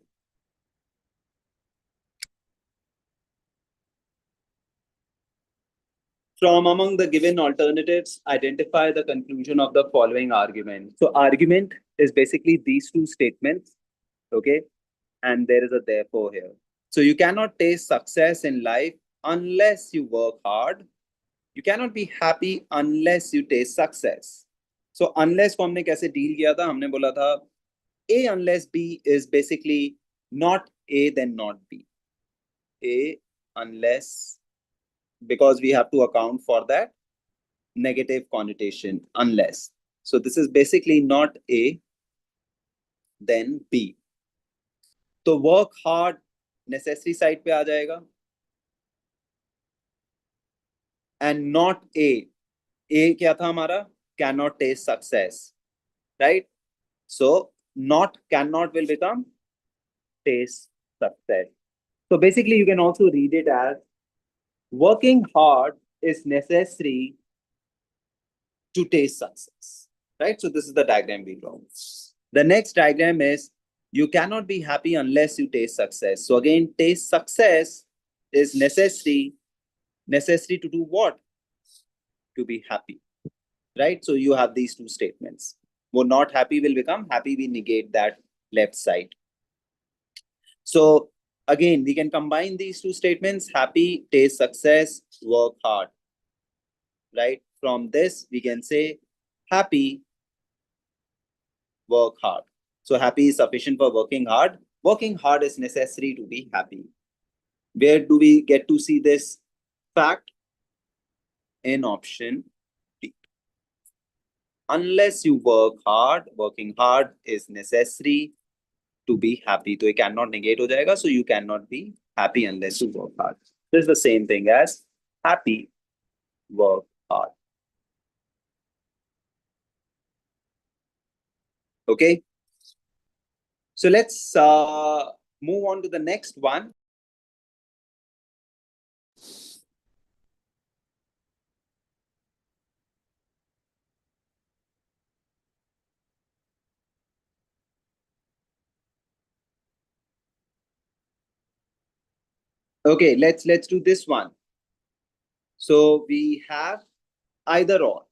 From among the given alternatives, identify the conclusion of the following argument. So argument is basically these two statements. Okay. And there is a therefore here. So you cannot taste success in life unless you work hard. You cannot be happy unless you taste success. So unless को हमने कैसे deal किया था? हमने बोला था A unless B is basically not A then not B. A unless, because we have to account for that negative connotation, unless. So this is basically not A then B. तो work hard necessary side पे आ जाएगा, and not A. A क्या था हमारा? Cannot taste success, right? So not cannot will become taste success. So basically you can also read it as working hard is necessary to taste success, right? So this is the diagram we draw. The next diagram is you cannot be happy unless you taste success. So again, taste success is necessary to do what? To be happy, right? So you have these two statements. Wo not happy will become happy, we negate that left side. So again, we can combine these two statements, happy, taste success, work hard, right? From this, we can say happy, work hard. So happy is sufficient for working hard. Working hard is necessary to be happy. Where do we get to see this fact? In option D. Unless you work hard, working hard is necessary to be happy. So it cannot negate ho jayega. So you cannot be happy unless you work hard. This is the same thing as happy, work hard. Okay. So let's move on to the next one. Okay, let's do this one. So we have either or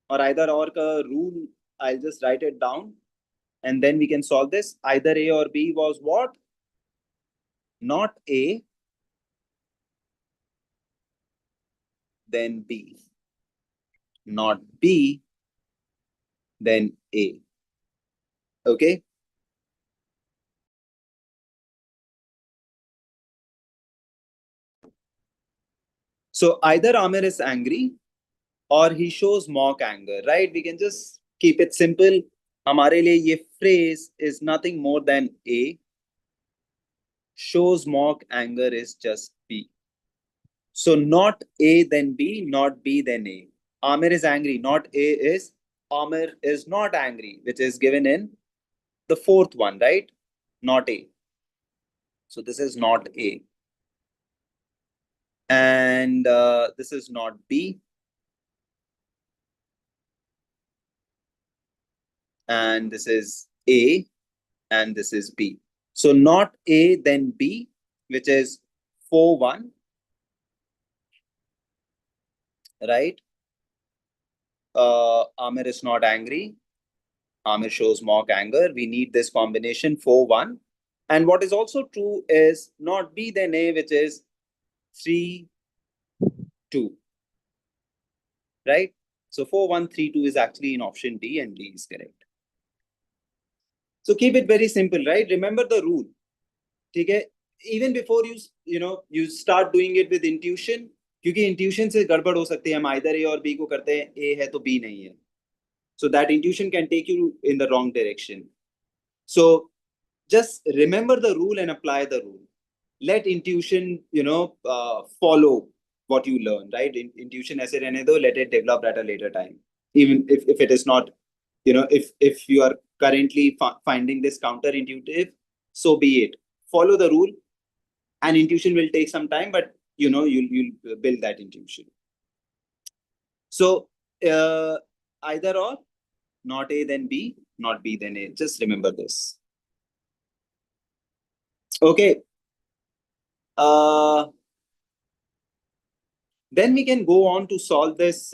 either or ka rule. I'll just write it down and then we can solve this. Either A or B was what? Not A, then B. Not B, then A. Okay. So either Amir is angry or he shows mock anger, right? We can just keep it simple. हमारे लिए ये phrase is nothing more than A. Shows mock anger is just B. So not A then B, not B then A. Amir is angry, not A is Amir is not angry, which is given in the fourth one, right? Not A. So this is not A. And this is not B. And this is A. And this is B. So not A then B, which is 4-1, right? Amir is not angry. Amir shows mock anger. We need this combination 4-1. And what is also true is not B then A, which is 3-2, right? So 4-1-3-2 is actually in option D, and D is correct. So keep it very simple, right? Remember the rule. Okay? Even before you start doing it with intuition, क्योंकि intuition से गड़बड़ हो सकती है, हम either A or B को करते हैं, ए है तो बी नहीं है, so that intuition can take you in the wrong direction. So just remember the rule and apply the rule. Let intuition, follow what you learn, right? Intuition ऐसे रहने दो, let it develop at a later time. Even if it is not, if you are currently finding this counterintuitive, so be it. Follow the rule, and intuition will take some time, but you'll build that intuition. So either or, not A then B, not B then A. Just remember this. Okay. Then we can go on to solve this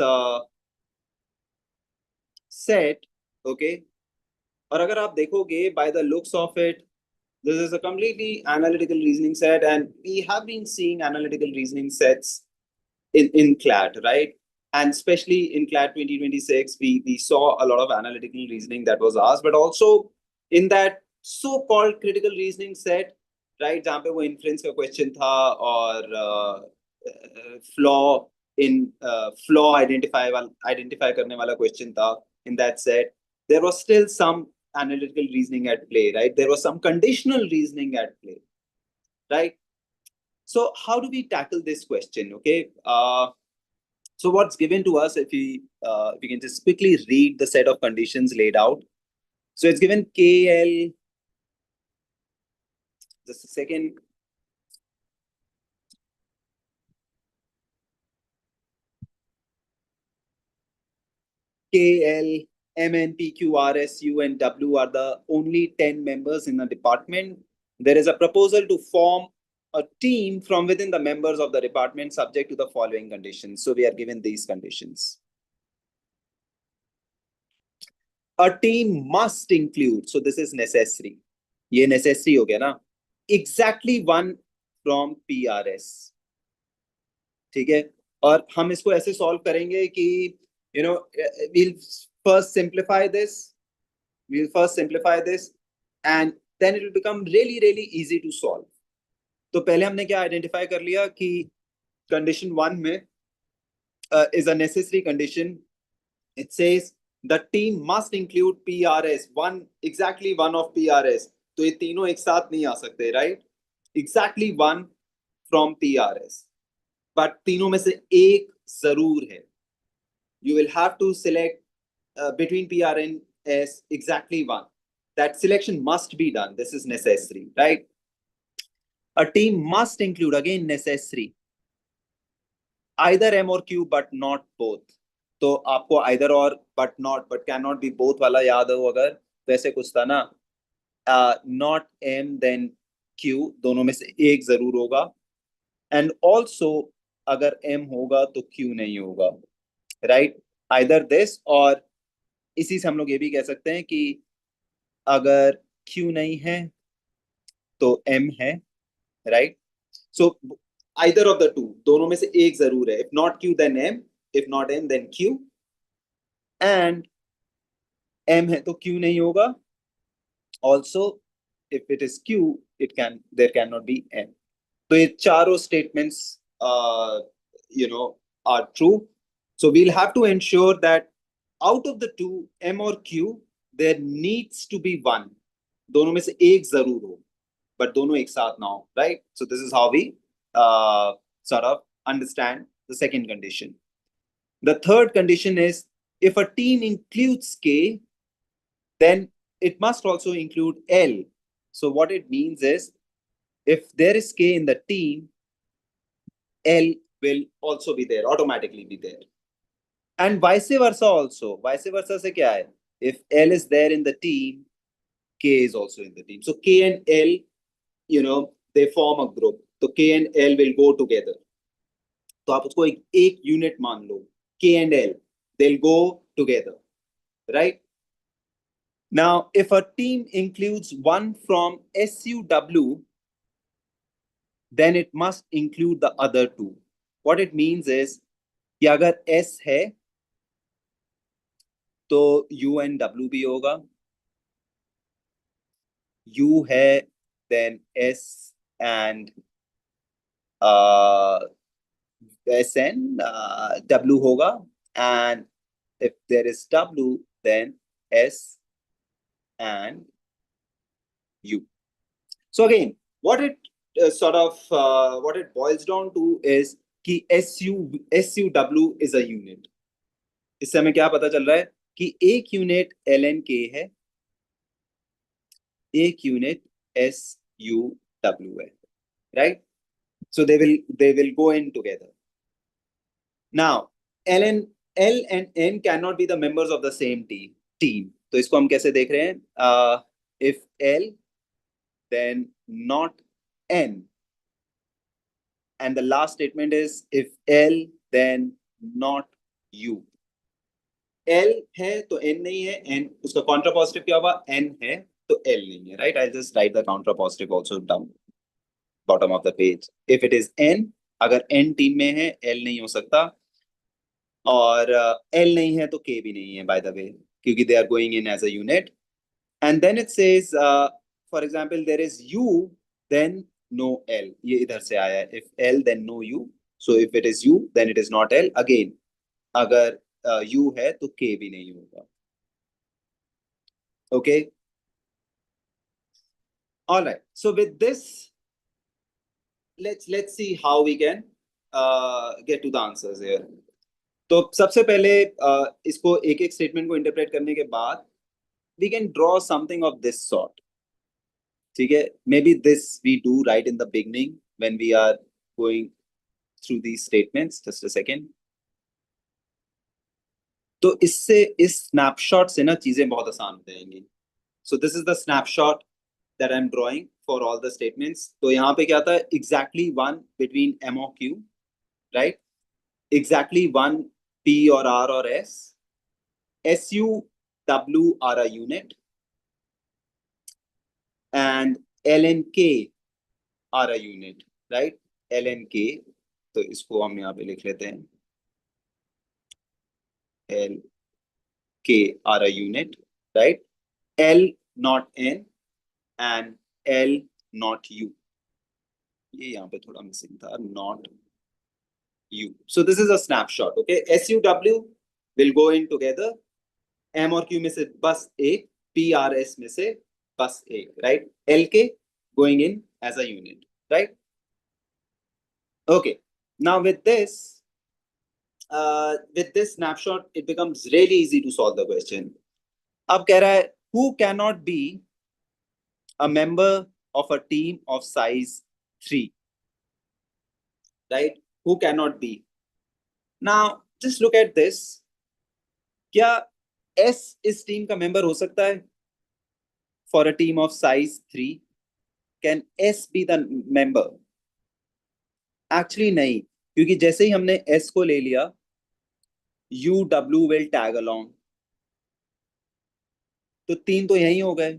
set. Okay. और अगर आप देखोगे, by the looks of it, this is a completely analytical reasoning set, and we have been seeing analytical reasoning sets in CLAT, right? And especially in CLAT 2026, we saw a lot of analytical reasoning that was asked, but also in that so-called critical reasoning set, right? जहाँ पे वो inference का question था, और flaw identify करने वाला question था. In that set, there was still some analytical reasoning at play, right? There was some conditional reasoning at play, right? So how do we tackle this question? Okay. So what's given to us, if we can just quickly read the set of conditions laid out. So it's given KL, just a second. KL, MN, PQ, RS, U, and W are the only 10 members in the department. There is a proposal to form a team from within the members of the department subject to the following conditions. So we are given these conditions. A team must include, so this is necessary. ये necessary हो गया ना? Exactly one from PRS. ठीक है? और हम इसको ऐसे solve करेंगे कि we'll first simplify this. We'll first simplify this, and then it will become really, really easy to solve. तो पहले हमने क्या identify कर लिया कि condition 1 में is a necessary condition. It says the team must include PRS, exactly one of PRS. तो ये तीनों एक साथ नहीं आ सकते, right? Exactly one from PRS. But तीनों में से एक जरूर है. You will have to select between PR and S exactly one. That selection must be done. This is necessary, right? A team must include, again necessary, either M or Q but not both. तो आपको either or but cannot be both वाला याद हो अगर, वैसे कुछ था ना, not M then Q, दोनों में से एक जरूर होगा. And also अगर M होगा तो Q नहीं होगा, right? Either this, और इसी से हम लोग ये भी कह सकते हैं कि अगर Q नहीं है तो M है, right? So either of the two, दोनों में से एक जरूर है. If not Q then M, if not M then Q, and M है तो Q नहीं होगा. Also, if it is Q, there cannot be M. So ये चारों statements are true. So we'll have to ensure that out of the two, M or Q, there needs to be one. दोनों में से एक जरूर हो, but दोनों एक साथ ना हो, right? So this is how we sort of understand the second condition. The third condition is, if a team includes K, then it must also include L. So what it means is, if there is K in the team, L will also be there, automatically be there. And vice versa also. Vice versa से क्या है? If L is there in the team, K is also in the team. So K and L, they form a group. So K and L will go together. तो आप उसको एक unit मान लो. K and L, they'll go together, right? Now, if a team includes one from SUW, then it must include the other two. What it means is कि अगर S है तो U and W भी होगा. U है, then S and SN, W होगा, and if there is W, then S and U. So again, what it what it boils down to is कि SUW is a unit. इससे हमें क्या पता चल रहा है कि एक यूनिट LNK है, एक यूनिट SUW है, right? So they will go in together. Now, L and N cannot be the members of the same team. तो इसको हम कैसे देख रहे हैं? If L, then not N. And the last statement is if L, then not U. L है तो N नहीं है, N उसका contrapositive क्या होगा? N है तो L नहीं है, right? I'll just write the contrapositive also down bottom of the page. If it is N, अगर N टीम में है, L नहीं हो सकता, और L नहीं है तो K भी नहीं है, by the way, क्योंकि they are going in as a unit. And then it says, for example, there is U, then no L. ये इधर से आया है. If L, then no U. So if it is U, then it is not L. Again, अगर U है तो K भी नहीं होगा. Okay. All right. So with this, let's see how we can get to the answers here. तो सबसे पहले इसको एक एक स्टेटमेंट को इंटरप्रेट करने के बाद we can draw something of this sort. ठीक है, maybe this we do right in the beginning when we are going through these statements. Just a second. तो इससे इस स्नैपशॉट से ना चीजें बहुत आसान हो जाएंगी. So this is the snapshot that I'm drawing for all the statements. तो यहाँ पे क्या था? Exactly one between M or Q, right? Exactly one P or R or S. SU, W are a unit, and L and K are a unit, right? L and K, तो इसको हम यहाँ पे लिख लेते हैं. L, K are a unit, right? L not N and L not U. ये यहाँ पे थोड़ा मिसिंग था, not U. So this is a snapshot, okay? SUW will go in together. M और Q में से बस एक, PRS में से बस एक, right? LK going in as a unit, right? Okay. Now with this snapshot, it becomes really easy to solve the question. अब कह रहा है, who cannot be a member of a team of size 3, right? Who cannot be? Now just look at this. क्या S इस team का member हो सकता है? For a team of size 3, can S be the member? Actually नहीं, क्योंकि जैसे ही हमने S को ले लिया, UW will tag along. तो 3 तो यही हो गए.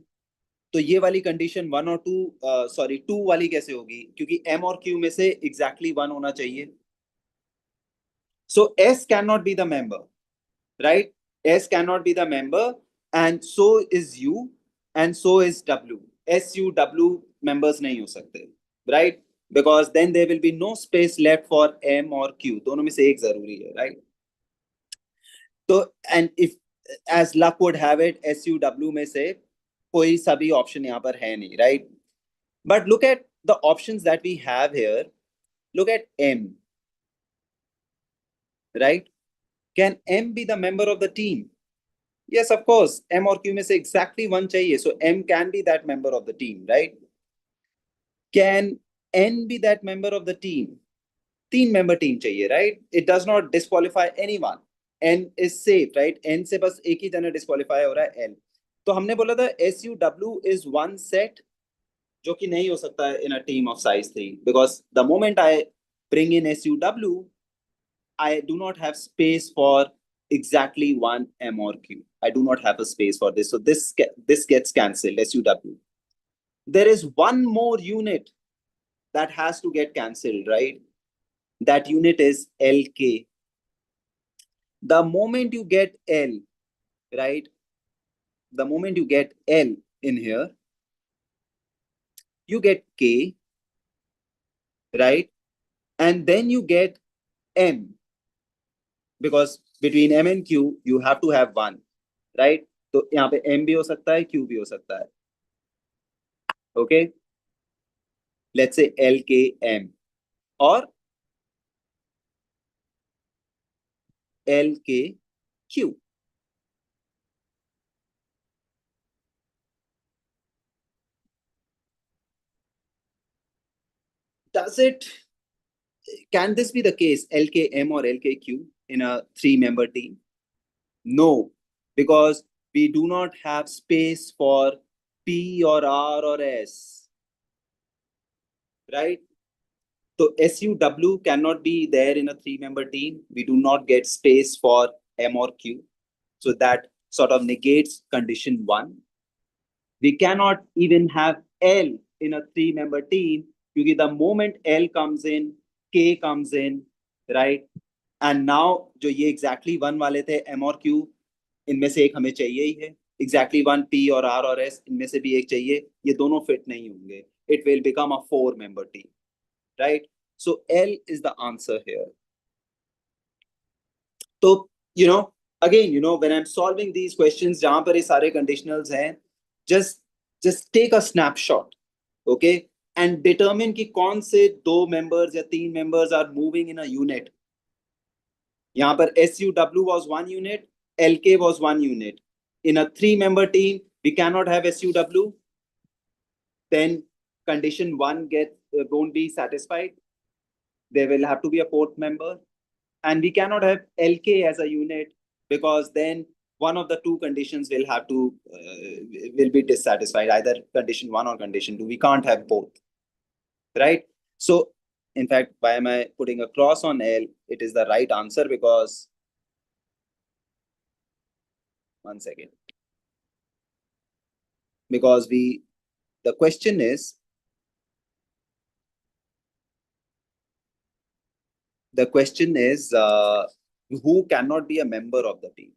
तो ये वाली कंडीशन 1 और 2 वाली कैसे होगी? क्योंकि M और Q में से exactly 1 होना चाहिए. So S cannot be the member, right? S cannot be the member, and so is U, and so is W. SUW members नहीं हो सकते, right? Because then there will be no space left for M or Q. दोनों में से एक जरूरी है, right? तो and if as luck would have it, SUW में से कोई सभी ऑप्शन यहाँ पर है नहीं, right? But look at the options that we have here. Look at M, right? Can M be the member of the team? Yes, of course. M और Q में से exactly 1 चाहिए. So M can be that member of the team, right? Can N be that member of the team? 3 member team चाहिए, right? It does not disqualify anyone. N is safe, right? N से बस एक ही जना disqualify हो रहा है, N. तो हमने बोला था SUW is one set, जो कि नहीं हो सकता है in a team of size 3, because the moment I bring in SUW, I do not have space for exactly one M or Q. I do not have a space for this. So this gets cancelled, SUW. There is one more unit that has to get cancelled, right? That unit is LK. The moment you get L, right? The moment you get L in here, you get K, right? And then you get M, because between M and Q you have to have one, right? तो यहाँ पे M भी हो सकता है, Q भी हो सकता है. Okay, let's say LKM or LKQ. Can this be the case, LKM or LKQ in a 3-member team? No, because we do not have space for P or R or S, right? So SUW cannot be there in a 3-member team. We do not get space for M or Q. So that sort of negates condition 1. We cannot even have L in a 3-member team because the moment L comes in, K comes in, right? And now जो ये exactly 1 वाले थे M और Q, इनमें से एक हमें चाहिए ही है. Exactly 1 P और R और S, इनमें से भी एक चाहिए. ये दोनों fit नहीं होंगे. It will become a 4-member team, right? So L is the answer here. So again, when I'm solving these questions जहां पर ये सारे conditionals हैं, just take a snapshot, okay, and determine कि कौन से 2 members या 3 members are moving in a unit. यहाँ पर SUW was 1 unit, LK was 1 unit. In a 3-member team, we cannot have SUW. Then condition 1 won't be satisfied. There will have to be a 4th member. And we cannot have LK as a unit because then one of the 2 conditions will be dissatisfied, either condition 1 or condition 2. We can't have both, right? So in fact, why am I putting a cross on L? It is the right answer because, one second, because the question is, who cannot be a member of the team?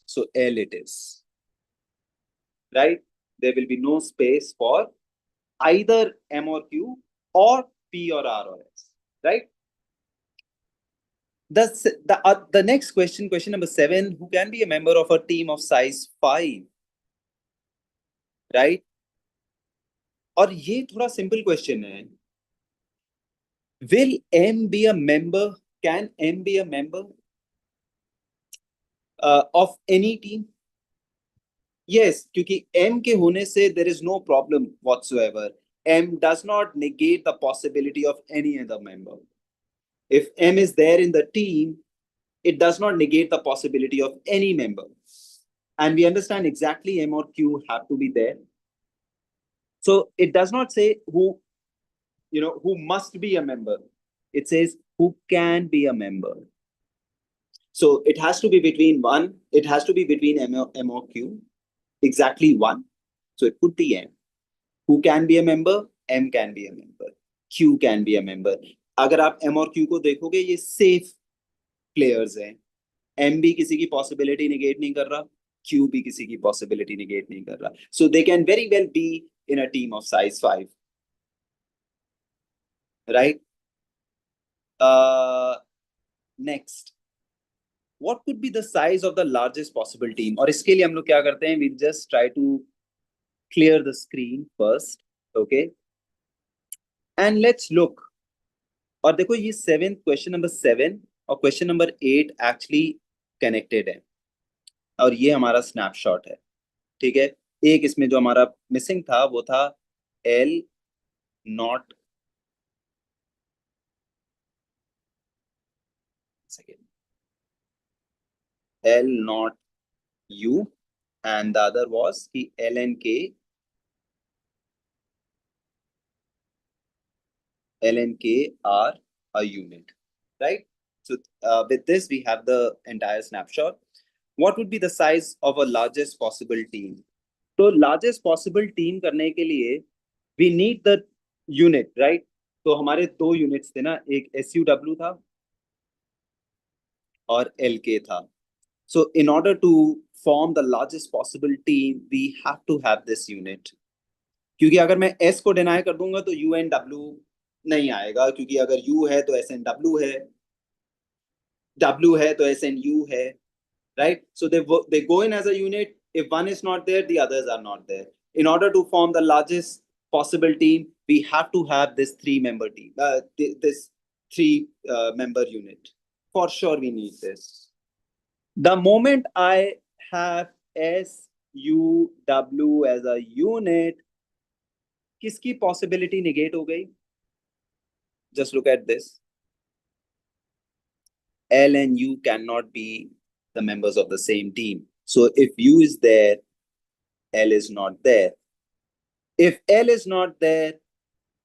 So L it is, right? There will be no space for either M or Q or P or R or S, right? The next question number 7, who can be a member of a team of size 5, right? और ये थोड़ा simple question है. Will M be a member? Can M be a member of any team? Yes, क्योंकि M के होने से there is no problem whatsoever. M does not negate the possibility of any other member. If M is there in the team, it does not negate the possibility of any member. And we understand exactly M or Q have to be there. So it does not say who must be a member. It says who can be a member. So it has to be between M or Q, exactly 1. So it could be M. Who can be a member? M can be a member. Q can be a member. अगर आप M और Q को देखोगे, ये safe players हैं. M भी किसी की possibility negate नहीं कर रहा, Q भी किसी की possibility negate नहीं कर रहा. So they can very well be in a team of size 5. Right? Next. What could be the size of the largest possible team? और इसके लिए हम लोग क्या करते हैं? We just try to clear the screen first, okay? And let's look. और देखो ये 7th question number 7 और question number 8 actually connected है. और ये हमारा snapshot है, ठीक है? एक इसमें जो हमारा missing था वो था L not U, and the other was कि L and K are a unit, right? So with this, we have the entire snapshot. What would be the size of a largest possible team? So largest possible team करने के लिए we need the unit, right? तो हमारे 2 units थे ना, एक SUW था और LK था. So in order to form the largest possible team, we have to have this unit. क्योंकि अगर मैं S को डिनाई कर दूंगा तो U एंड W नहीं आएगा, क्योंकि अगर U है तो S एंड W है, W है तो S एंड U है, right? So they go in as a unit. If one is not there, the others are not there. In order to form the largest possible team, we have to have this three-member team, this three-member unit. For sure, we need this. The moment I have S, U, W as a unit, किसकी possibility negate हो गई? Just look at this. L and U cannot be the members of the same team. So if U is there, L is not there. If L is not there,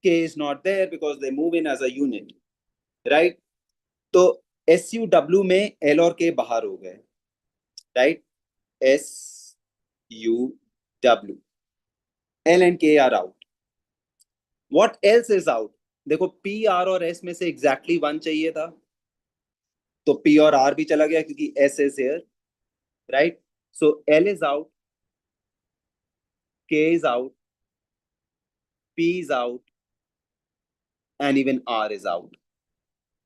K is not there because they move in as a unit, right? तो SUW में L और K बाहर हो गए, right? SUW. L and K are out. What else is out? देखो P, R और S में से exactly one चाहिए था, तो P और R भी चला गया क्योंकि S is here, right? So L is out, K is out, P is out, and even R is out,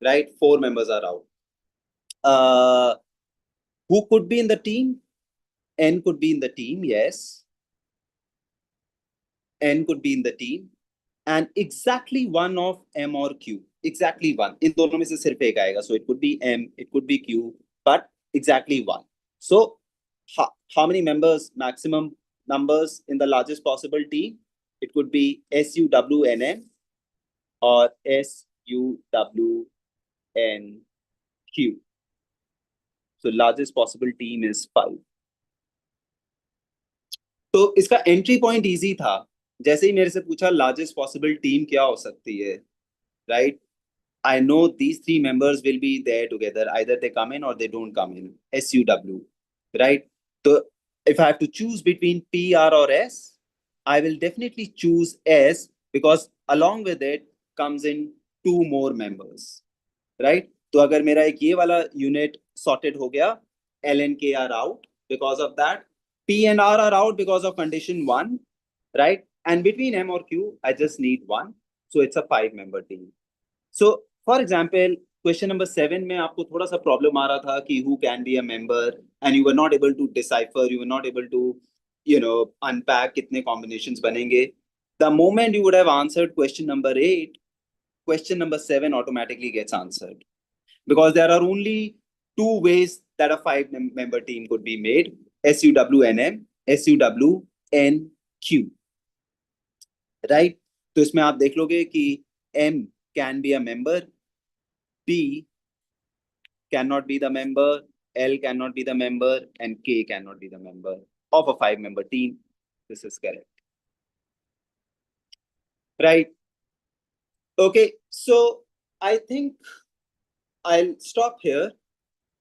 right? 4 members are out. Who could be in the team? N could be in the team, yes. N could be in the team. And exactly one of M or Q. Exactly one. In दोनों में से सिर्फ एक आएगा. So it could be M, it could be Q, but exactly one. So how many members, maximum numbers in the largest possible team? It could be SUWNM or SUWNQ. So largest possible team is 5. तो इसका entry point easy था. जैसे ही मेरे से पूछा largest possible team क्या हो सकती है, right? I know these three members will be there together. Either they come in or they don't come in. SUW, right? So if I have to choose between P, R or S, I will definitely choose S because along with it comes in 2 more members, right? तो अगर मेरा एक ये वाला unit sorted हो गया, L and K are out because of that. P and R are out because of condition 1, right? And between M or Q, I just need 1. So it's a 5-member team. So for example, question number 7 में आपको थोड़ा सा problem आ रहा था कि who can be a member and you were not able to decipher, you were not able to, unpack कितने combinations बनेंगे. The moment you would have answered question number 8, question number 7 automatically gets answered. Because there are only 2 ways that a 5-member team could be made: SUWNM, SUWNQ, right? तो इसमें आप देख लोगे कि M can be a member, P cannot be the member, L cannot be the member, and K cannot be the member of a 5-member team. This is correct, right? Okay, so I think I'll stop here.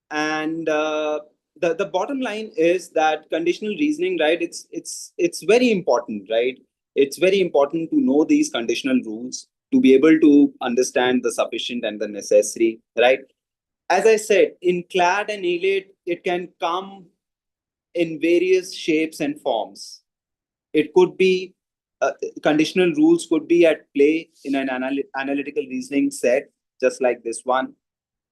And the bottom line is that conditional reasoning, right? It's very important, right? It's very important to know these conditional rules to be able to understand the sufficient and the necessary, right? As I said, in CLAT and AILET, it can come in various shapes and forms. It could be conditional rules could be at play in an analytical reasoning set, just like this one.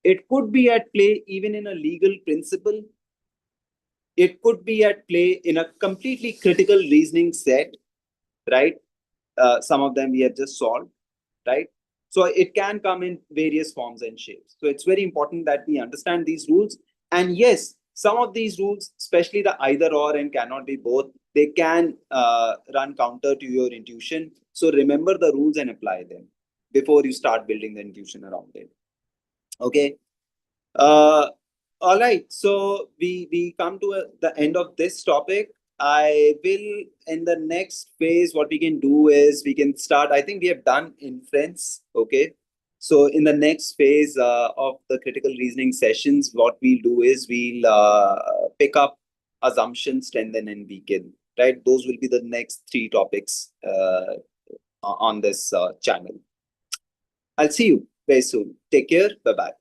It could be at play even in a legal principle. It could be at play in a completely critical reasoning set, right? Some of them we have just solved, right? So it can come in various forms and shapes. So it's very important that we understand these rules. And yes, some of these rules, especially the either or and cannot be both, they can run counter to your intuition. So remember the rules and apply them before you start building the intuition around it. Okay. All right. So we come to the end of this topic. I will, in the next phase, what we can do is we can start. I think we have done inference. Okay. So in the next phase of the critical reasoning sessions, what we'll do is we'll pick up assumption, strengthen, and weaken. Right. Those will be the next 3 topics on this channel. I'll see you very soon. Take care. Bye-bye.